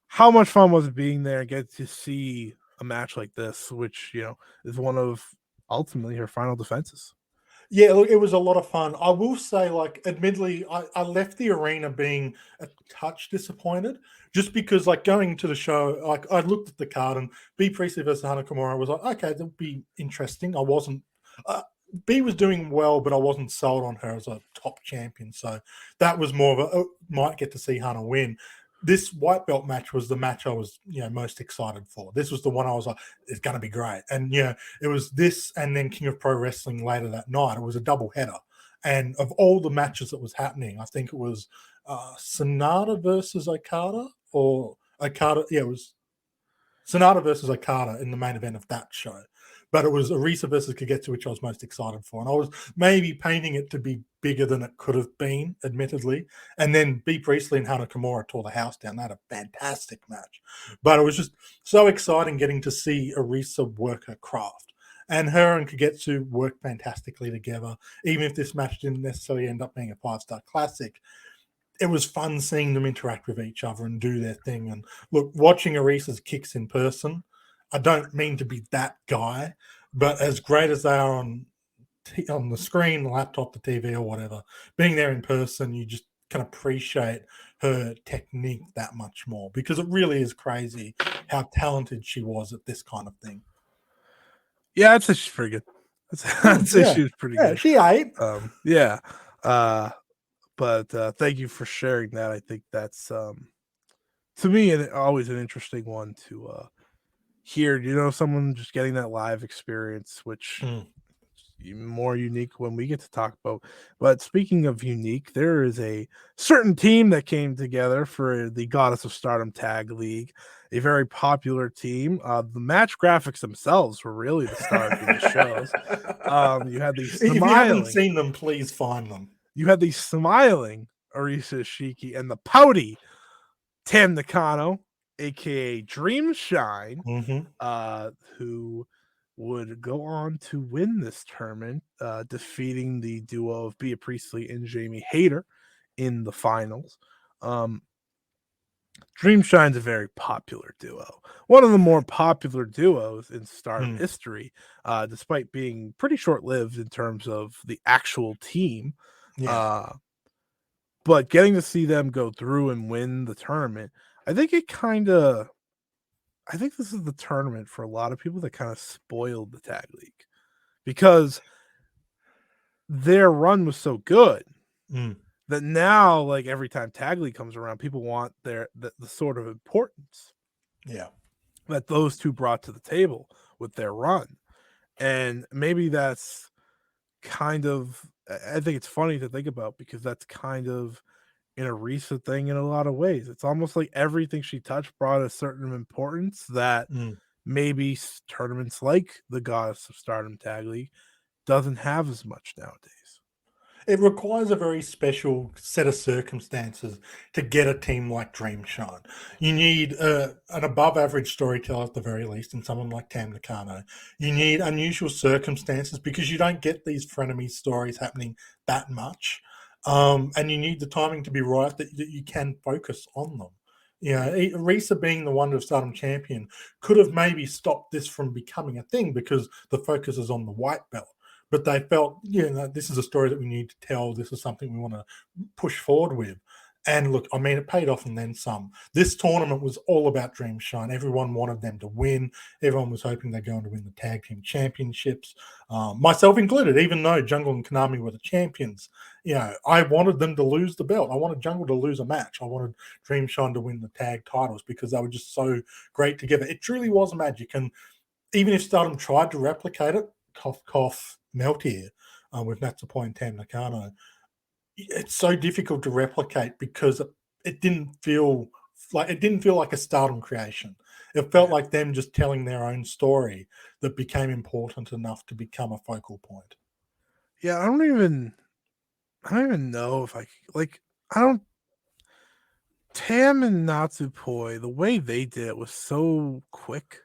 how much fun was it being there and get to see a match like this, which is one of ultimately her final defenses? Yeah, look, it was a lot of fun. I will say, admittedly, I left the arena being a touch disappointed, just because, going to the show, I looked at the card and B Priestley versus Hana Kimura. I was like, okay, that'll be interesting. I wasn't. B was doing well, but I wasn't sold on her as a top champion. So that was more of might get to see Hana win. This white belt match was the match I was, most excited for. This was the one I was like, it's going to be great. And, it was this and then King of Pro Wrestling later that night. It was a double header. And of all the matches that was happening, I think it was Sonata versus Okada or Okada. Yeah, it was Sonata versus Okada in the main event of that show. But it was Arisa versus Kagetsu, which I was most excited for. And I was maybe painting it to be bigger than it could have been, admittedly. And then B Priestley and Hana Kimura tore the house down. They had a fantastic match. But it was just so exciting getting to see Arisa work her craft. And her and Kagetsu worked fantastically together. Even if this match didn't necessarily end up being a 5-star classic, it was fun seeing them interact with each other and do their thing. And look, watching Arisa's kicks in person, I don't mean to be that guy, but as great as they are on the screen, the laptop, the TV, or whatever, being there in person, you just can appreciate her technique that much more, because it really is crazy how talented she was at this kind of thing. Yeah, I'd say she's pretty good. I'd say she was pretty good. She ate. But thank you for sharing that. I think that's to me always an interesting one to hear, someone just getting that live experience, which is more unique when we get to talk about. But speaking of unique, there is a certain team that came together for the Goddess of Stardom Tag League, a very popular team. The match graphics themselves were really the star of the shows. You had these If you haven't seen them, please find them. You had the smiling Arisa Hoshiki and the pouty Tam Nakano, aka Dream Shine, who would go on to win this tournament, defeating the duo of Bea Priestley and Jamie Hayter in the finals. Dream Shine's a very popular duo, one of the more popular duos in Stardom history, despite being pretty short-lived in terms of the actual team. But getting to see them go through and win the tournament, I think this is the tournament for a lot of people that kind of spoiled the tag league, because their run was so good that now, every time tag league comes around, people want the sort of importance that those two brought to the table with their run. And maybe that's kind of I think it's funny to think about because that's kind of an Arisa thing in a lot of ways. It's almost like everything she touched brought a certain importance that Mm. maybe tournaments like the Goddess of Stardom Tag League doesn't have as much nowadays. It requires a very special set of circumstances to get a team like Dream Shine. You need an above average storyteller at the very least, and someone like Tam Nakano. You need unusual circumstances because you don't get these frenemy stories happening that much. And you need the timing to be right that you can focus on them. You know, Arisa being the Wonder of Stardom champion could have maybe stopped this from becoming a thing because the focus is on the white belt. But they felt, this is a story that we need to tell. This is something we want to push forward with. And look, I mean, it paid off and then some. This tournament was all about Dream Shine. Everyone wanted them to win. Everyone was hoping they're going to win the tag team championships, myself included, even though Jungle and Konami were the champions. I wanted them to lose the belt. I wanted Jungle to lose a match. I wanted Dream Shine to win the tag titles because they were just so great together. It truly was magic. And even if Stardom tried to replicate it, cough, cough, melt here, with Natsupoi and Tam Nakano, it's so difficult to replicate because it didn't feel like a Stardom creation. It felt like them just telling their own story that became important enough to become a focal point. Yeah, I don't even know if I don't. Tam and Natsupoi, the way they did it was so quick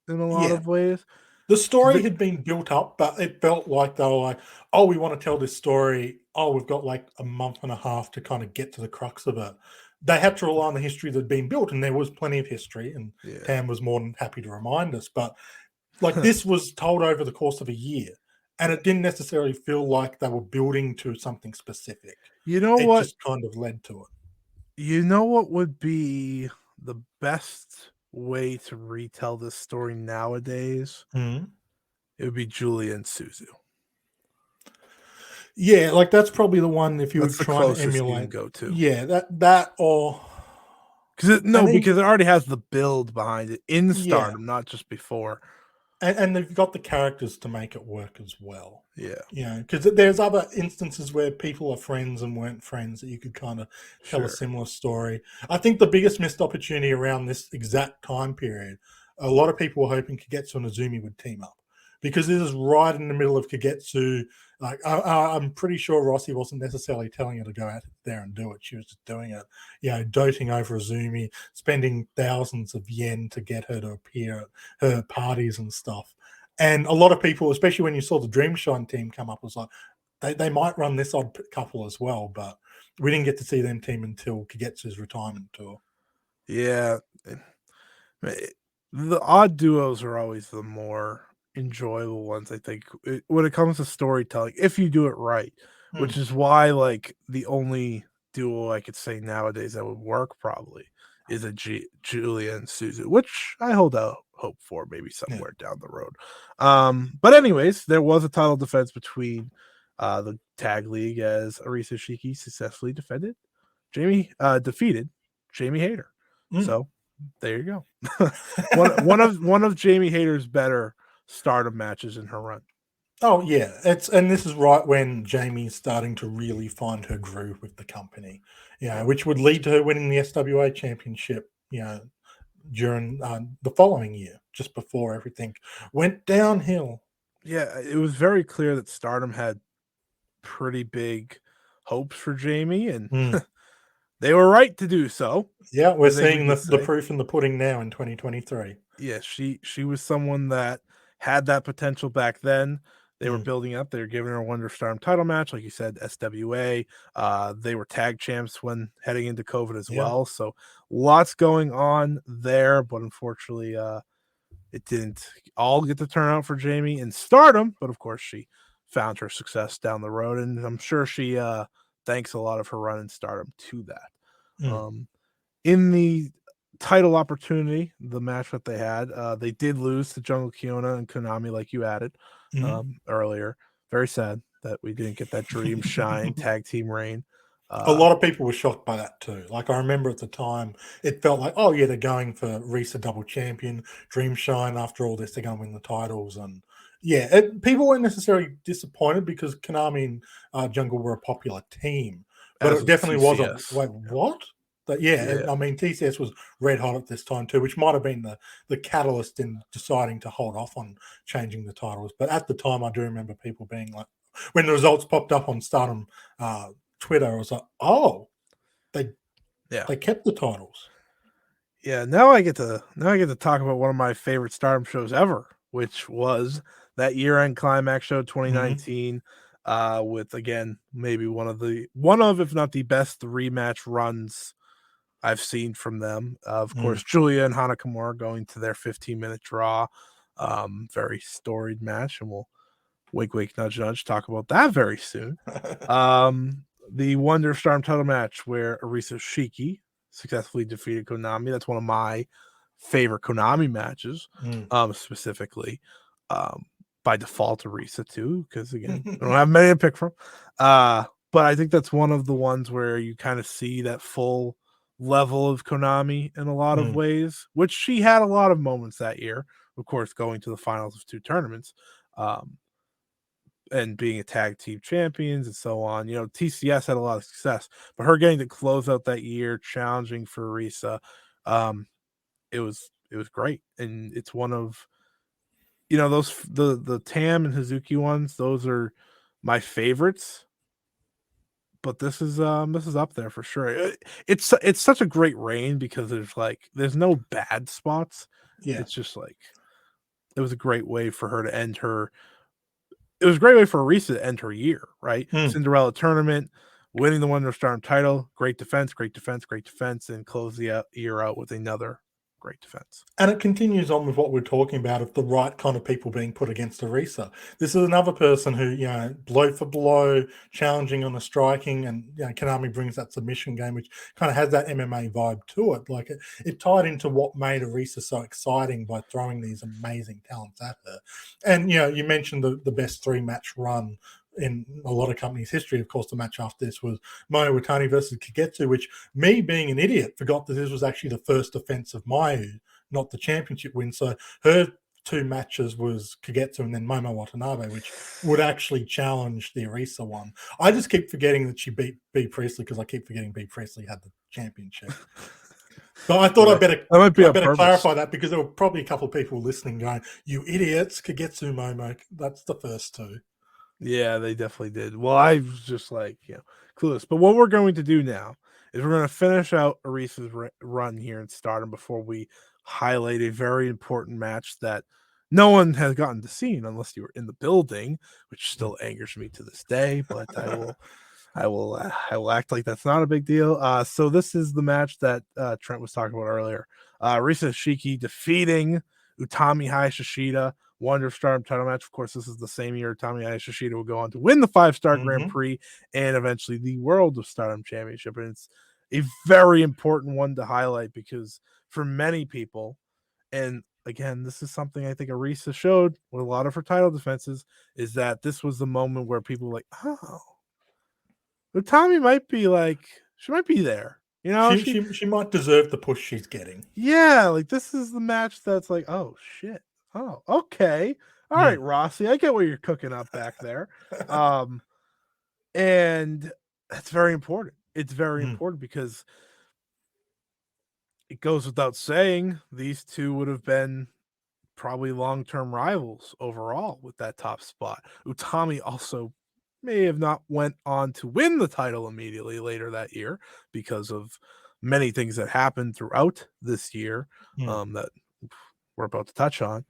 in a lot of ways. The story had been built up, but it felt like they were like, oh, we want to tell this story. Oh, we've got like a month and a half to kind of get to the crux of it. They had to rely on the history that had been built, and there was plenty of history, and Tam was more than happy to remind us. But like this was told over the course of a year, and it didn't necessarily feel like they were building to something specific. You know it what? just kind of led to it. You know what would be the best way to retell this story nowadays? Mm-hmm. It would be Julia and Suzu. Yeah, like that's probably the one if you were That's the trying to closest you can emulate. go to. Yeah, that or because it already has the build behind it in Stardom, not just before. And they've got the characters to make it work as well. Yeah. Because there's other instances where people are friends and weren't friends that you could kind of tell a similar story. I think the biggest missed opportunity around this exact time period, a lot of people were hoping Kagetsu and Azumi would team up. Because this is right in the middle of Kagetsu. Like I'm pretty sure Rossi wasn't necessarily telling her to go out there and do it. She was just doing it, doting over Azumi, spending thousands of yen to get her to appear at her parties and stuff. And a lot of people, especially when you saw the Dream Shine team come up, was like, they might run this odd couple as well, but we didn't get to see them team until Kagetsu's retirement tour. Yeah. The odd duos are always the more enjoyable ones, I think, when it comes to storytelling, if you do it right, which is why like the only duo I could say nowadays that would work probably is a Julia and Suzu, which I hold out hope for maybe somewhere down the road. But anyways, there was a title defense between the tag league as Arisa Hoshiki successfully defeated Jamie Hayter. So there you go. one of Jamie Hayter's better Stardom matches in her run. Oh yeah, and this is right when Jamie's starting to really find her groove with the company, which would lead to her winning the SWA championship, during the following year, just before everything went downhill. Yeah, it was very clear that Stardom had pretty big hopes for Jamie, and they were right to do so. Yeah, we're seeing the proof in the pudding now in 2023. Yeah, she was someone that had that potential back then. They were building up. They were giving her a Wonder of Stardom title match, like you said, SWA. They were tag champs when heading into COVID as well. So lots going on there, but unfortunately, it didn't all get to turn out for Jamie in Stardom. But of course, she found her success down the road, and I'm sure she thanks a lot of her run in Stardom to that. In the title opportunity, the match that they had, they did lose to Jungle Kiona and Konami, like you added earlier. Very sad that we didn't get that Dream Shine tag team reign. A lot of people were shocked by that too. Like I remember at the time, it felt like, they're going for Risa double champion, Dream Shine. After all this, they're going to win the titles, and Yeah, people weren't necessarily disappointed because Konami and Jungle were a popular team, but As it was definitely wasn't. TCS. Wait, what? But yeah, and Yeah. I mean TCS was red hot at this time too, which might have been the catalyst in deciding to hold off on changing the titles. But at the time, I do remember people being like, when the results popped up on Stardom Twitter, I was like, oh, they Yeah. they kept the titles. Yeah, now I get to talk about one of my favorite Stardom shows ever, which was that year-end climax show 2019, with again maybe one of if not the best rematch runs I've seen from them. Of course, Julia and Hana Kimura going to their 15-minute draw, very storied match, and we'll wink, wink, nudge, nudge talk about that very soon. The Wonder of Stardom title match where Arisa Hoshiki successfully defeated Konami. That's one of my favorite Konami matches, specifically. By default, Arisa too, because again, I don't have many to pick from. But I think that's one of the ones where you kind of see that full level of Konami in a lot of ways, which she had a lot of moments that year, of course, going to the finals of 2 tournaments. And being a tag team champions and so on. You know, TCS had a lot of success, but her getting to close out that year, challenging for Arisa, it was great. And it's one of, you know, those the Tam and Hazuki ones, those are my favorites. But this is up there for sure. It's such a great reign because there's no bad spots. Yeah. It's just like it was a great way for her to end her. It was a great way for Arisa to end her year, right? Cinderella tournament, winning the Wonder of Stardom title, great defense, and close the year out with another great defense. And it continues on with what we're talking about of the right kind of people being put against Arisa. This is another person who, you know, blow for blow, challenging on the striking, and you know, Konami brings that submission game, which kind of has that MMA vibe to it. Like it tied into what made Arisa so exciting by throwing these amazing talents at her. And you know, you mentioned the best 3-match run in a lot of companies' history. Of course, the match after this was Mayu Iwatani versus Kagetsu, which me being an idiot forgot that this was actually the first defense of Mayu, not the championship win. So her 2 matches was Kagetsu and then Momo Watanabe, which would actually challenge the Arisa one. I just keep forgetting that she beat B. Priestley because I keep forgetting B. Priestley had the championship. But I thought I better clarify that because there were probably a couple of people listening going, "You idiots, Kagetsu Momo." That's the first 2. Yeah, they definitely did. Well, I was just like, you know, clueless. But what we're going to do now is we're going to finish out Arisa's run here in Stardom before we highlight a very important match that no one has gotten to see unless you were in the building, which still angers me to this day. But I will act like that's not a big deal. So this is the match that Trent was talking about earlier. Arisa Hoshiki defeating Utami Hayashishita. Wonder of Stardom title match. Of course, this is the same year Utami Hayashishita will go on to win the 5-star Grand Prix and eventually the World of Stardom Championship. And it's a very important one to highlight because for many people, and again, this is something I think Arisa showed with a lot of her title defenses, is that this was the moment where people were like, oh, Utami might be she might be there. You know, she might deserve the push she's getting. Yeah, like this is the match that's like, oh shit. Oh, okay. All right, Rossi, I get what you're cooking up back there. And that's very important. It's very important because it goes without saying these two would have been probably long-term rivals overall with that top spot. Utami also may have not went on to win the title immediately later that year because of many things that happened throughout this year that we're about to touch on.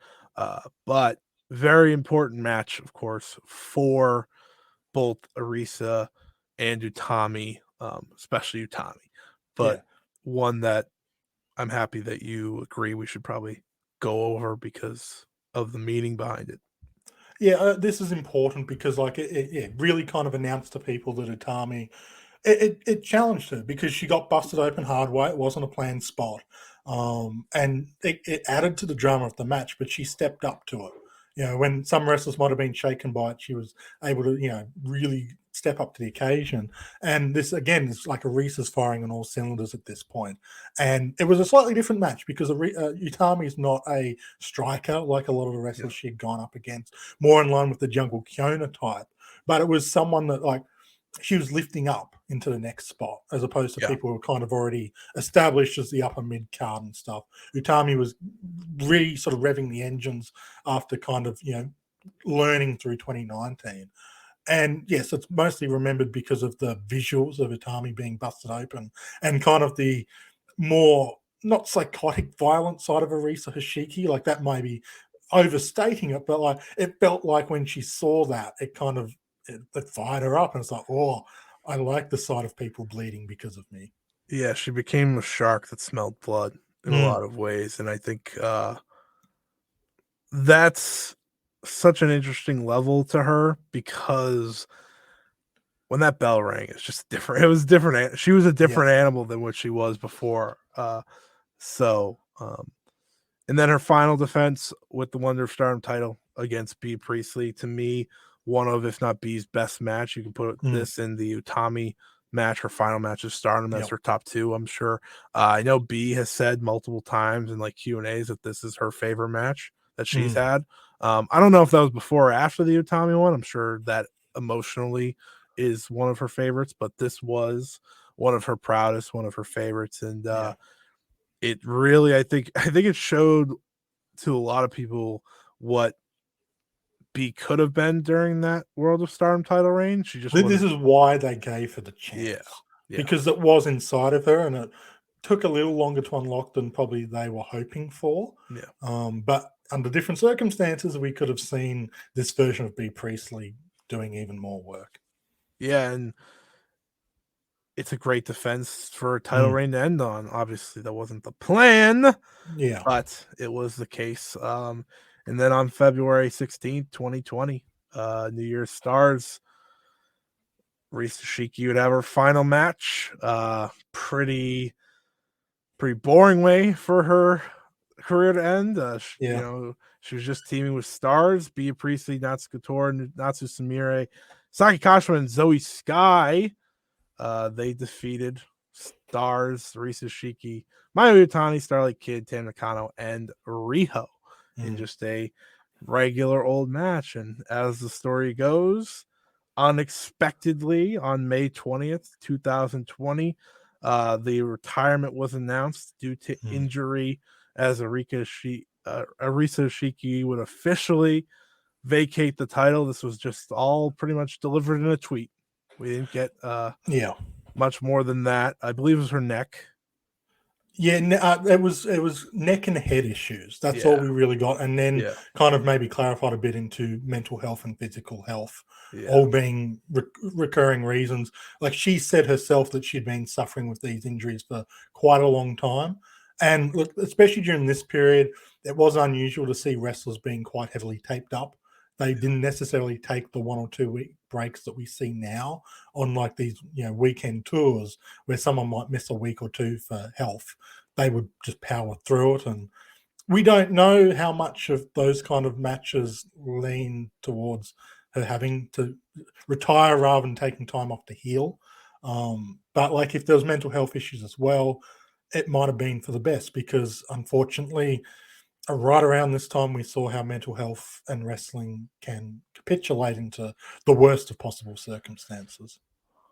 But very important match, of course, for both Arisa and Utami, especially Utami. But one that I'm happy that you agree we should probably go over because of the meaning behind it. Yeah, this is important because like it really kind of announced to people that Utami, it challenged her because she got busted open hard way. It wasn't a planned spot. And it added to the drama of the match, but she stepped up to it. when some wrestlers might have been shaken by it, she was able to, really step up to the occasion. And this, again, is like Arisa's firing on all cylinders at this point. And it was a slightly different match because Utami is not a striker like a lot of the wrestlers she had gone up against, more in line with the Jungle Kyona type. But it was someone that, like, she was lifting up into the next spot, as opposed to people who were kind of already established as the upper mid card and stuff. Utami was really sort of revving the engines after kind of, learning through 2019. And yes, it's mostly remembered because of the visuals of Utami being busted open and kind of the more not psychotic violent side of Arisa Hoshiki. Like, that may be overstating it, but like, it felt like when she saw that, it kind of it fired her up, and it's like, oh, I like the sight of people bleeding because of me. Yeah, she became a shark that smelled blood in a lot of ways, and I think that's such an interesting level to her, because when that bell rang, it's just different. It was different. She was a different animal than what she was before. And then her final defense with the Wonder of Stardom title against Bea Priestley, to me, one of, if not Bea's best match. You can put this in the Utami match, her final match of Stardom, as her top two, I'm sure. I know Bea has said multiple times in like Q&As that this is her favorite match that she's had. I don't know if that was before or after the Utami one. I'm sure that emotionally is one of her favorites, but this was one of her proudest, one of her favorites. And it really, I think it showed to a lot of people what Bea could have been during that World of Stardom title reign. She just This is why they gave her the chance. Because it was inside of her, and it took a little longer to unlock than probably they were hoping for. But under different circumstances, we could have seen this version of Bea Priestley doing even more work. Yeah, and it's a great defense for a title reign to end on. Obviously, that wasn't the plan. But it was the case. And then on February 16th, 2020, New Year's Stars, Arisa Hoshiki would have her final match. Pretty boring way for her career to end. She was just teaming with stars: Bea Priestley, Natsu Couture, Natsu Sumire, Saki Kashima, and Zoe Sky. They defeated Stars, Arisa Hoshiki, Mayu Iwatani, Starlight Kid, Tam Nakano, and Riho in just a regular old match. And as the story goes, unexpectedly on May 20th, 2020, the retirement was announced due to injury, as Arisa Hoshiki would officially vacate the title. This was just all pretty much delivered in a tweet. We didn't get much more than that. I believe it was her neck. It was neck and head issues. That's all we really got. And then kind of maybe clarified a bit into mental health and physical health, all being recurring reasons. Like, she said herself that she'd been suffering with these injuries for quite a long time. And look, especially during this period, it was unusual to see wrestlers being quite heavily taped up. They didn't necessarily take the 1 or 2 week breaks that we see now on like these, weekend tours where someone might miss a week or two for health. They would just power through it. And we don't know how much of those kind of matches lean towards her having to retire rather than taking time off to heal. But like, if there was mental health issues as well, it might have been for the best, because unfortunately, right around this time, we saw how mental health and wrestling can capitulate into the worst of possible circumstances.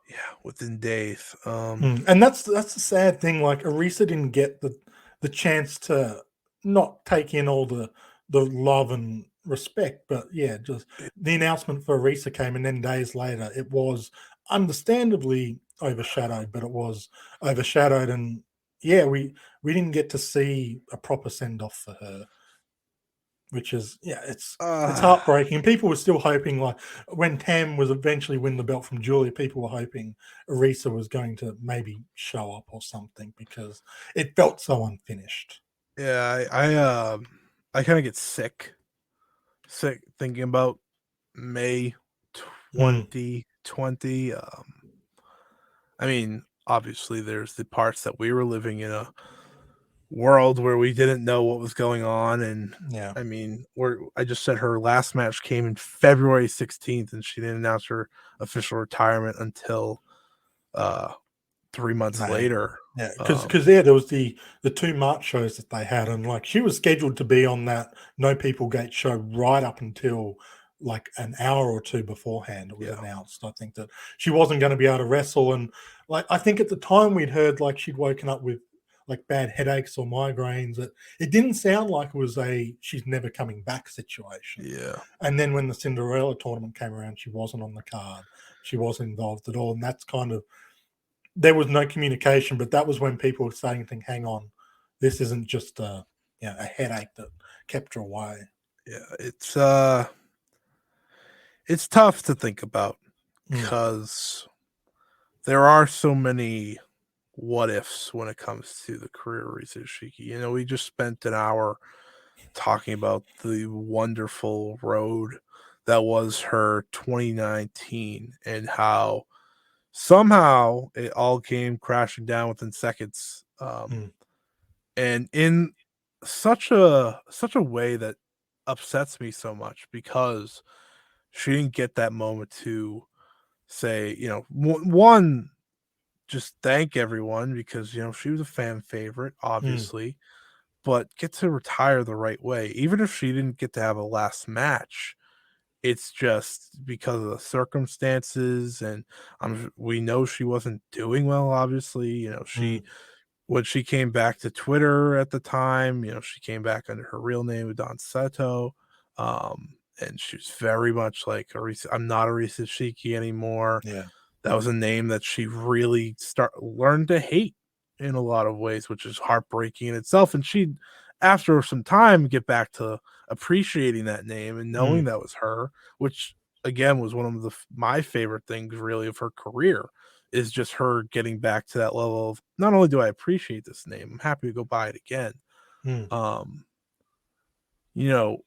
Yeah, within days. And that's the sad thing. Like, Arisa didn't get the chance to not take in all the love and respect, but just the announcement for Arisa came, and then days later, it was understandably overshadowed. But it was overshadowed, and we didn't get to see a proper send off for her, which is it's heartbreaking. People were still hoping, like, when Tam was eventually win the belt from Julia, people were hoping Arisa was going to maybe show up or something, because it felt so unfinished. I kind of get sick thinking about May 2020. I mean, obviously there's the parts that we were living in a world where we didn't know what was going on. And Yeah. I mean, I just said her last match came in February 16th, and she didn't announce her official retirement until 3 months May. later. Yeah, because there was the 2 March shows that they had, and like she was scheduled to be on that No People Gate show right up until like an hour or two beforehand. It was announced, I think, that she wasn't going to be able to wrestle, and like I think at the time we'd heard like she'd woken up with like bad headaches or migraines. It didn't sound like it was a she's never coming back situation. Yeah. And then when the Cinderella tournament came around, she wasn't on the card. She wasn't involved at all, and that's kind of there was no communication, but that was when people were starting to think, hang on, this isn't just a headache that kept her away. Yeah, it's tough to think about because there are so many what ifs when it comes to the career of Arisa Hoshiki. You know, we just spent an hour talking about the wonderful road that was her 2019 and how somehow it all came crashing down within seconds, and in such a way that upsets me so much because she didn't get that moment to say, you know, one, just thank everyone because, you know, she was a fan favorite, obviously, but get to retire the right way. Even if she didn't get to have a last match, it's just because of the circumstances, and we know she wasn't doing well, obviously. You know, when she came back to Twitter at the time, you know, she came back under her real name, Don Sato. And she was very much like, I'm not Arisa Hoshiki anymore. Yeah. That was a name that she really learned to hate in a lot of ways, which is heartbreaking in itself. And she'd, after some time, get back to appreciating that name and knowing that was her, which again was one of my favorite things really of her career, is just her getting back to that level of, not only do I appreciate this name, I'm happy to go buy it again. You know,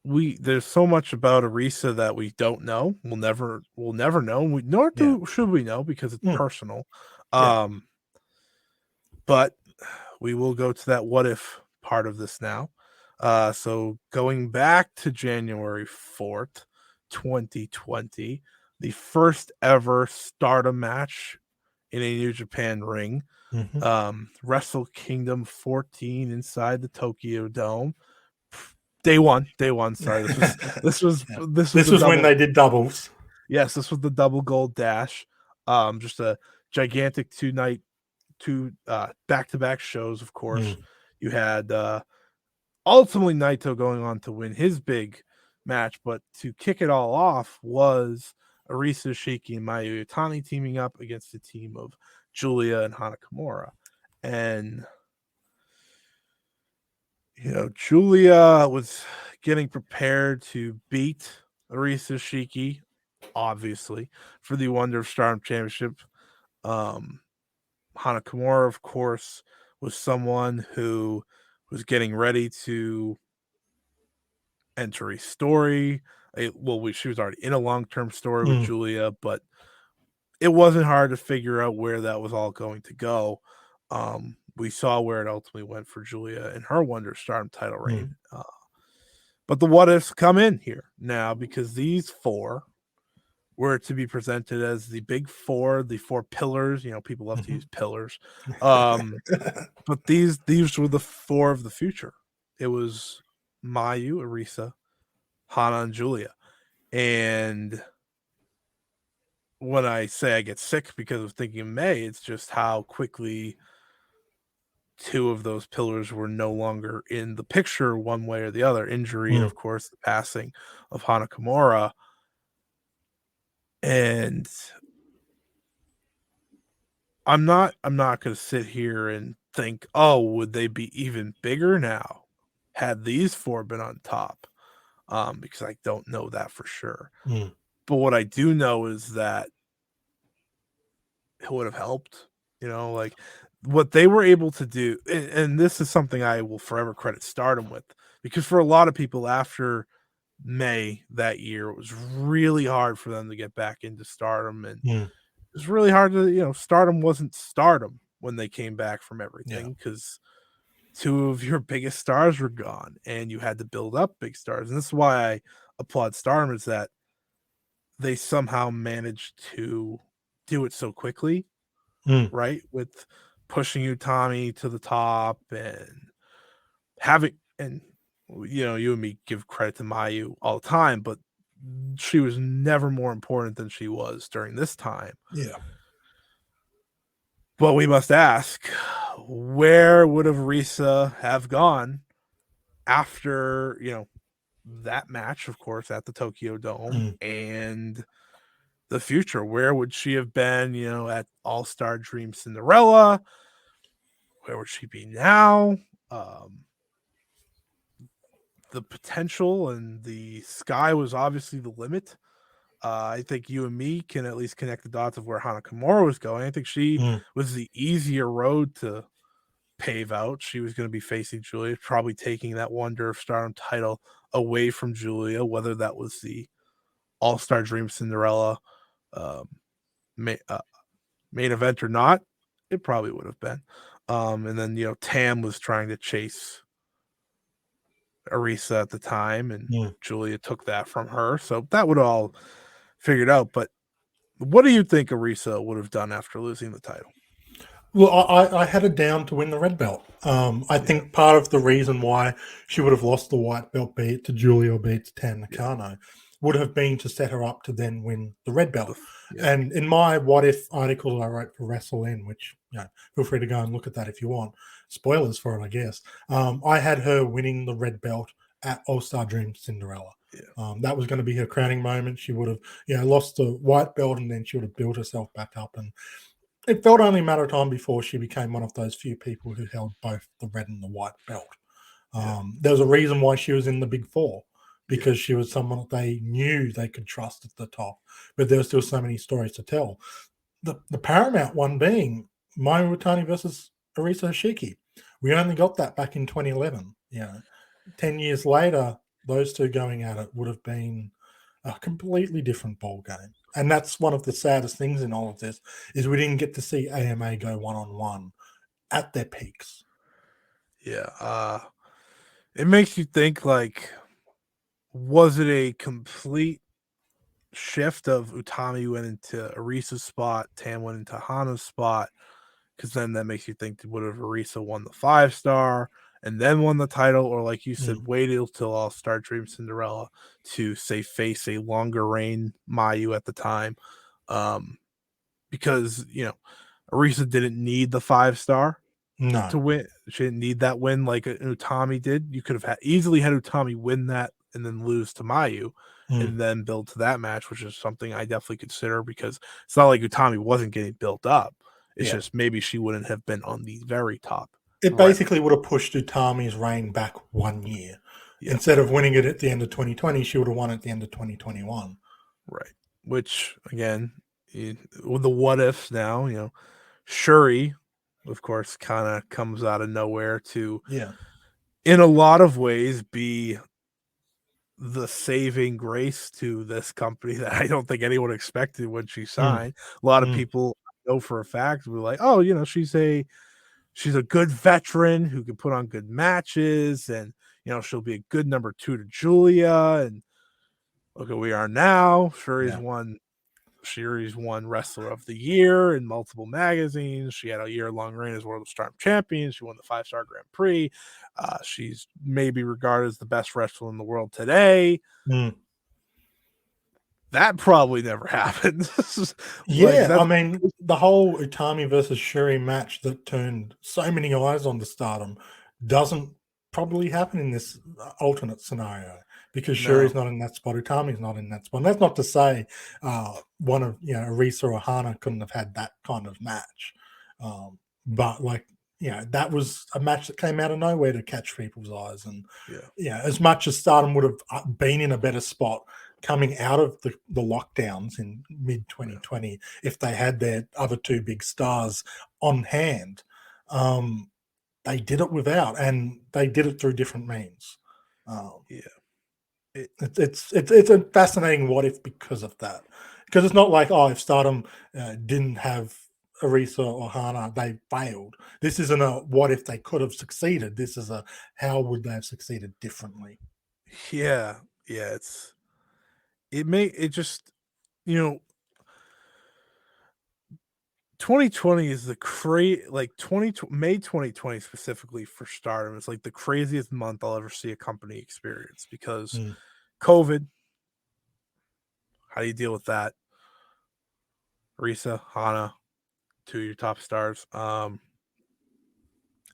there's so much about Arisa that we don't know. We'll never know. Should we know, because it's personal. But we will go to that what if part of this now. So going back to January 4th, 2020, the first ever Stardom match in a New Japan ring, Wrestle Kingdom 14 inside the Tokyo Dome. Day one. Sorry, this was when they did doubles. Yes, this was the double gold dash. Just a gigantic two back-to-back shows. Of course, you had ultimately Naito going on to win his big match, but to kick it all off was Arisa Hoshiki and Mayu Iwatani teaming up against the team of Julia and Hana Kimura. And you know, Julia was getting prepared to beat Arisa Hoshiki, obviously, for the Wonder of Stardom Championship. Hana Kimura, of course, was someone who was getting ready to enter a story. She was already in a long-term story with Julia, but it wasn't hard to figure out where that was all going to go. We saw where it ultimately went for Julia in her Wonder of Stardom title reign. But the what ifs come in here now, because these four were to be presented as the big four, the four pillars. You know, people love to use pillars. But these were the four of the future. It was Mayu, Arisa, Hana, and Julia. And when I say I get sick because of thinking of May, it's just how quickly two of those pillars were no longer in the picture one way or the other. Injury and, of course, the passing of Hana Kimura. And I'm not going to sit here and think, oh, would they be even bigger now had these four been on top? Because I don't know that for sure. But what I do know is that it would have helped, you know, like what they were able to do. And this is something I will forever credit Stardom with, because for a lot of people after May that year, it was really hard for them to get back into Stardom. And it was really hard to, you know, Stardom wasn't Stardom when they came back from everything, because two of your biggest stars were gone and you had to build up big stars. And this is why I applaud Stardom, is that they somehow managed to do it so quickly, right? With pushing Utami to the top and having, and you and me give credit to Mayu all the time, but she was never more important than she was during this time. Yeah. But we must ask, where would have Arisa have gone after, that match, of course, at the Tokyo Dome, and the future? Where would she have been, at All-Star Dream Cinderella? Where would she be now? The potential and the sky was obviously the limit. I think you and me can at least connect the dots of where Hana Kimura was going. I think she was the easier road to pave out. She was going to be facing Julia, probably taking that Wonder of Stardom title away from Julia, whether that was the All-Star Dream Cinderella main event or not. It probably would have been. And then, Tam was trying to chase Arisa at the time, and Julia took that from her. So that would all figured out. But what do you think Arisa would have done after losing the title? Well, I had her down to win the red belt. I think part of the reason why she would have lost the white belt, be it to Julia or be it to Tam Nakano, would have been to set her up to then win the red belt. And in my what if article I wrote for WrestleIn, which feel free to go and look at that if you want. Spoilers for it, I guess. I had her winning the red belt at All-Star Dream Cinderella. That was going to be her crowning moment. She would have lost the white belt, and then she would have built herself back up, and it felt only a matter of time before she became one of those few people who held both the red and the white belt. There was a reason why she was in the Big Four, because she was someone that they knew they could trust at the top, but there were still so many stories to tell. The paramount one being Mayu Iwatani versus Arisa Hoshiki. We only got that back in 2011. 10 years later, those two going at it would have been a completely different ball game. And that's one of the saddest things in all of this, is we didn't get to see AMA go one-on-one at their peaks. Yeah. It makes you think, like, was it a complete shift of Utami went into Arisa's spot, Tam went into Hana's spot? Because then that makes you think, would have Arisa won the 5-star and then won the title, or like you said, waited till All-Star Dream Cinderella to say face a longer reign Mayu at the time? Because Arisa didn't need the 5-star to win. She didn't need that win like Utami did. You could have easily had Utami win that and then lose to Mayu and then build to that match, which is something I definitely consider, because it's not like Utami wasn't getting built up. It's just maybe she wouldn't have been on the very top. It basically would have pushed Utami's reign back 1 year. Instead of winning it at the end of 2020, she would have won at the end of 2021. Right. Which, again, with the what ifs now, Shuri, of course, kind of comes out of nowhere to, in a lot of ways, be the saving grace to this company that I don't think anyone expected when she signed. A lot of people know for a fact were like, oh, she's a good veteran who can put on good matches, and she'll be a good number 2 to Julia. And look at we are now. Shuri's won Wrestler of the Year in multiple magazines. She had a year-long reign as World of Stardom Champion. She won the 5-star Grand Prix. She's maybe regarded as the best wrestler in the world today. That probably never happened. I mean, the whole Utami versus Shuri match that turned so many eyes on the Stardom doesn't probably happen in this alternate scenario, because Shuri's not in that spot, Utami's not in that spot. And that's not to say one of Arisa or Hana couldn't have had that kind of match, but that was a match that came out of nowhere to catch people's eyes. And as much as Stardom would have been in a better spot coming out of the lockdowns in mid 2020, if they had their other two big stars on hand, they did it without, and they did it through different means. It's a fascinating what if because of that. Because it's not like, if Stardom didn't have Arisa or Hana, they failed. This isn't a what if they could have succeeded. This is a how would they have succeeded differently. Yeah, yeah. It just, you know, 2020 is like 20 May 2020 specifically for Stardom. It's like the craziest month I'll ever see a company experience because Mm. COVID. How do you deal with that? Risa, Hana, two of your top stars. And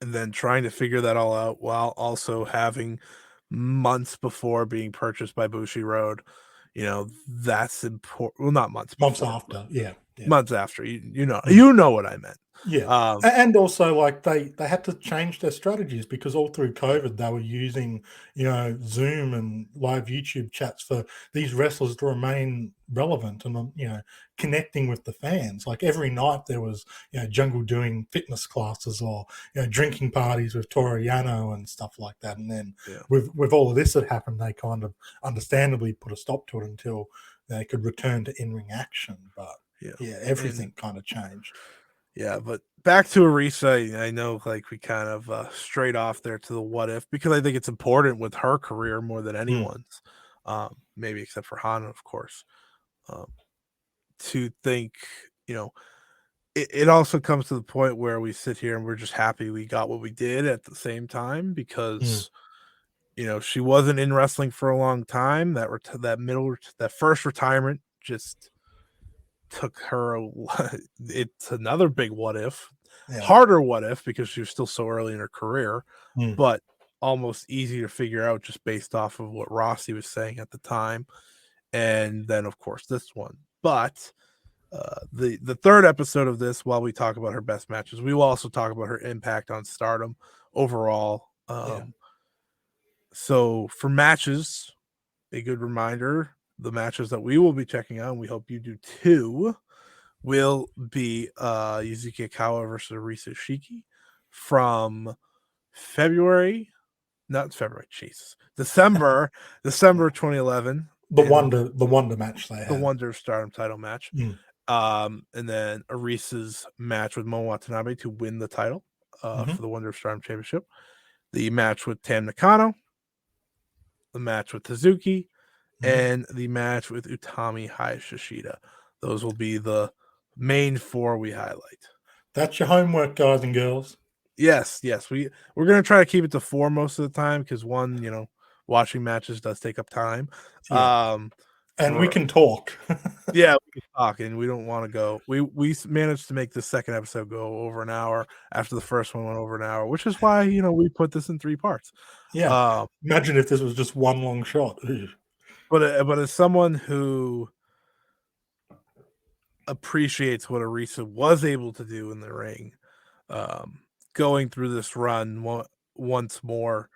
then trying to figure that all out while also having months before being purchased by Bushiroad. That's important. Well, not months Months before, after, yeah. months after. You Mm. know what I meant. Yeah. Um, And also, like, they had to change their strategies because all through COVID, they were using, Zoom and live YouTube chats for these wrestlers to remain relevant and, connecting with the fans. Like every night there was, Jungle doing fitness classes or, drinking parties with Toru Yano and stuff like that. And then yeah, with all of this that happened, they kind of understandably put a stop to it until they could return to in-ring action. But yeah, yeah, everything kind of changed. yeah. But back to Arisa, I know like we kind of strayed off there to the what if because I think it's important with her career more than anyone's. Maybe except for Hana, of course. To think, it also comes to the point where we sit here and we're just happy we got what we did at the same time because she wasn't in wrestling for a long time. That first retirement just took her. It's another big what if, Yeah. harder what if because she was still so early in her career, Mm. but almost easy to figure out just based off of what Rossi was saying at the time, and then of course this one, but. The third episode of this, while we talk about her best matches, we will also talk about her impact on Stardom overall. Yeah. So for matches, a good reminder: the matches that we will be checking out, and we hope you do too, will be Yuzuki Akawa versus Arisa Hoshiki from February, not February, Jesus, December 2011. The wonder match they The had. Wonder of Stardom title match. Mm. And then Arisa's match with Mo Watanabe to win the title for the Wonder of Stardom Championship. The match with Tam Nakano, the match with Suzuki, and the match with Utami Hayashishida. Those will be the main four we highlight. That's your homework, guys and girls. Yes. We're gonna try to keep it to 4 most of the time because one, watching matches does take up time. Yeah. And we can talk. Yeah, we can talk, and we don't want to go. We managed to make the second episode go over an hour after the first one went over an hour, which is why we put this in 3 parts. Yeah. Imagine if this was just one long shot. But as someone who appreciates what Arisa was able to do in the ring, going through this run once more,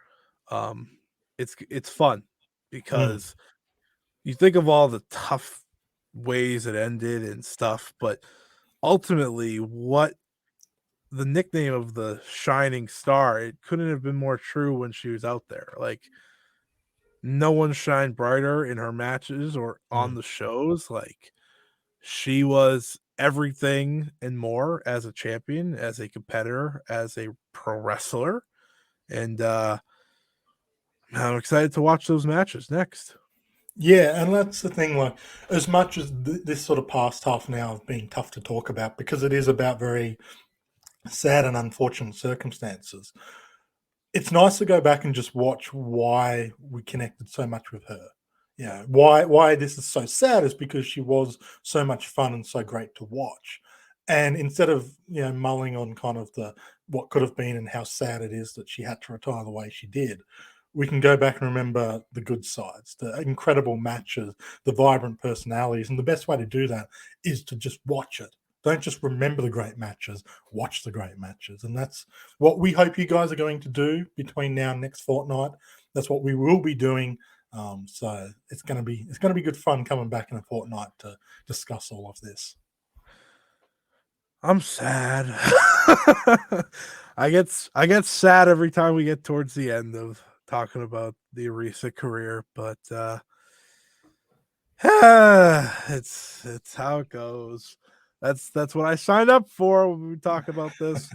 it's fun because you think of all the tough ways it ended and stuff, but ultimately what the nickname of the shining star, it couldn't have been more true when she was out there. Like no one shined brighter in her matches or on the shows. Like she was everything and more as a champion, as a competitor, as a pro wrestler. And I'm excited to watch those matches next. Yeah, and that's the thing. Like, as much as this sort of past half an hour has been tough to talk about because it is about very sad and unfortunate circumstances, it's nice to go back and just watch why we connected so much with her. Why this is so sad is because she was so much fun and so great to watch. And instead of mulling on kind of the what could have been and how sad it is that she had to retire the way she did, we can go back and remember the good sides, the incredible matches, the vibrant personalities, and the best way to do that is to just watch it. Don't just remember the great matches, watch the great matches. And that's what we hope you guys are going to do between now and next fortnight. That's what we will be doing. So it's gonna be good fun coming back in a fortnight to discuss all of this. I'm sad. I get sad every time we get towards the end of talking about the Arisa career, but it's how it goes. That's what I signed up for when we talk about this.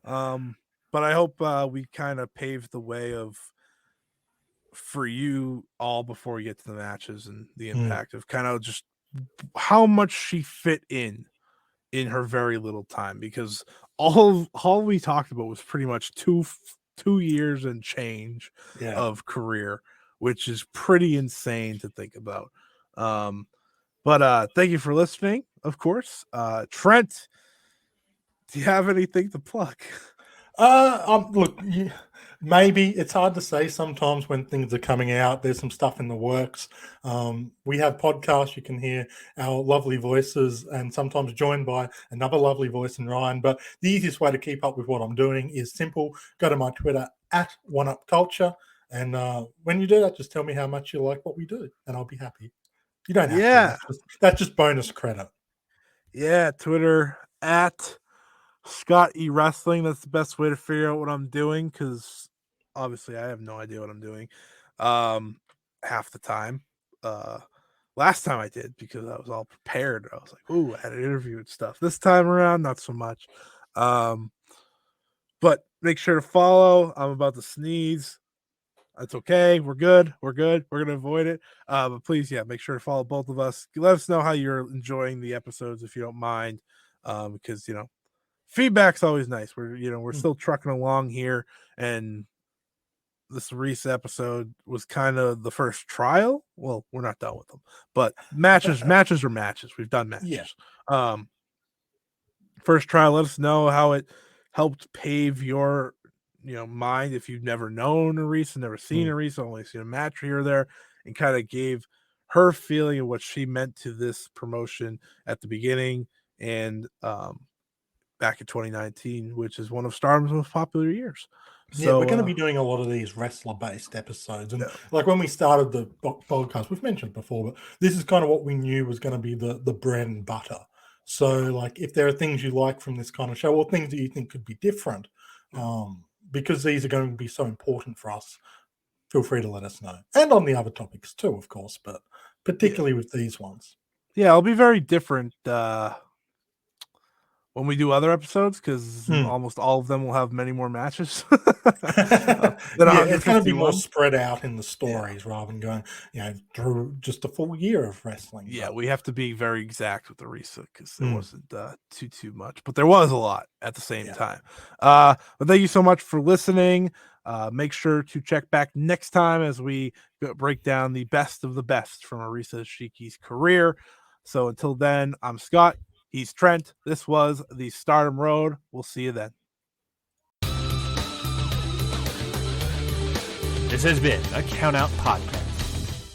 But I hope we kind of paved the way for you all before we get to the matches and the impact of kind of just how much she fit in her very little time, because all we talked about was pretty much 2 years and change of career, which is pretty insane to think about. But thank you for listening, of course. Trent, do you have anything to plug? Look, maybe it's hard to say sometimes when things are coming out. There's some stuff in the works. We have podcasts. You can hear our lovely voices, and sometimes joined by another lovely voice in Ryan. But the easiest way to keep up with what I'm doing is simple. Go to my Twitter at OneUpCulture, and when you do that, just tell me how much you like what we do, and I'll be happy. You don't have to. That's just bonus credit. Yeah, Twitter at Scott E Wrestling. That's the best way to figure out what I'm doing, because obviously I have no idea what I'm doing half the time. Last time I did, because I was all prepared. I was like, ooh, I had an interview and stuff. This time around, not so much. But make sure to follow. I'm about to sneeze. That's okay. We're good. We're going to avoid it. But please, make sure to follow both of us. Let us know how you're enjoying the episodes, if you don't mind. Because, feedback's always nice. We're still trucking along here, and this Arisa episode was kind of the first trial. Well, we're not done with them, but matches are matches. We've done matches. Yeah. First trial. Let us know how it helped pave your mind, if you've never known Arisa, never seen Arisa, only seen a match here or there, and kind of gave her feeling of what she meant to this promotion at the beginning and back in 2019, which is one of Stardom's most popular years. So we're going to be doing a lot of these wrestler-based episodes, and like when we started the podcast, we've mentioned before, but this is kind of what we knew was going to be the bread and butter. So, like, if there are things you like from this kind of show, or things that you think could be different, because these are going to be so important for us, feel free to let us know. And on the other topics too, of course, but particularly with these ones. Yeah, it'll be very different when we do other episodes, because almost all of them will have many more matches. It's going to be more spread out in the stories rather than going, through just a full year of wrestling. Yeah, we have to be very exact with Arisa, because there wasn't too much, but there was a lot at the same time. But thank you so much for listening. Make sure to check back next time as we break down the best of the best from Arisa Hoshiki's career. So until then, I'm Scott. He's Trent. This was the Stardom Road. We'll see you then. This has been a Count Out Podcast.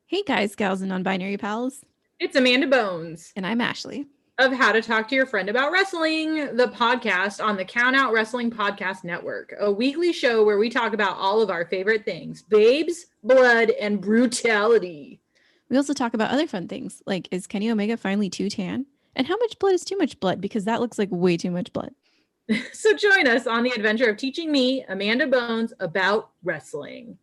Hey guys, gals, and non-binary pals. It's Amanda Bones. And I'm Ashley. Of How to Talk to Your Friend About Wrestling, the podcast on the Count Out Wrestling Podcast Network, a weekly show where we talk about all of our favorite things: babes, blood, and brutality. We also talk about other fun things, like, is Kenny Omega finally too tan? And how much blood is too much blood? Because that looks like way too much blood. So join us on the adventure of teaching me, Amanda Bones, about wrestling.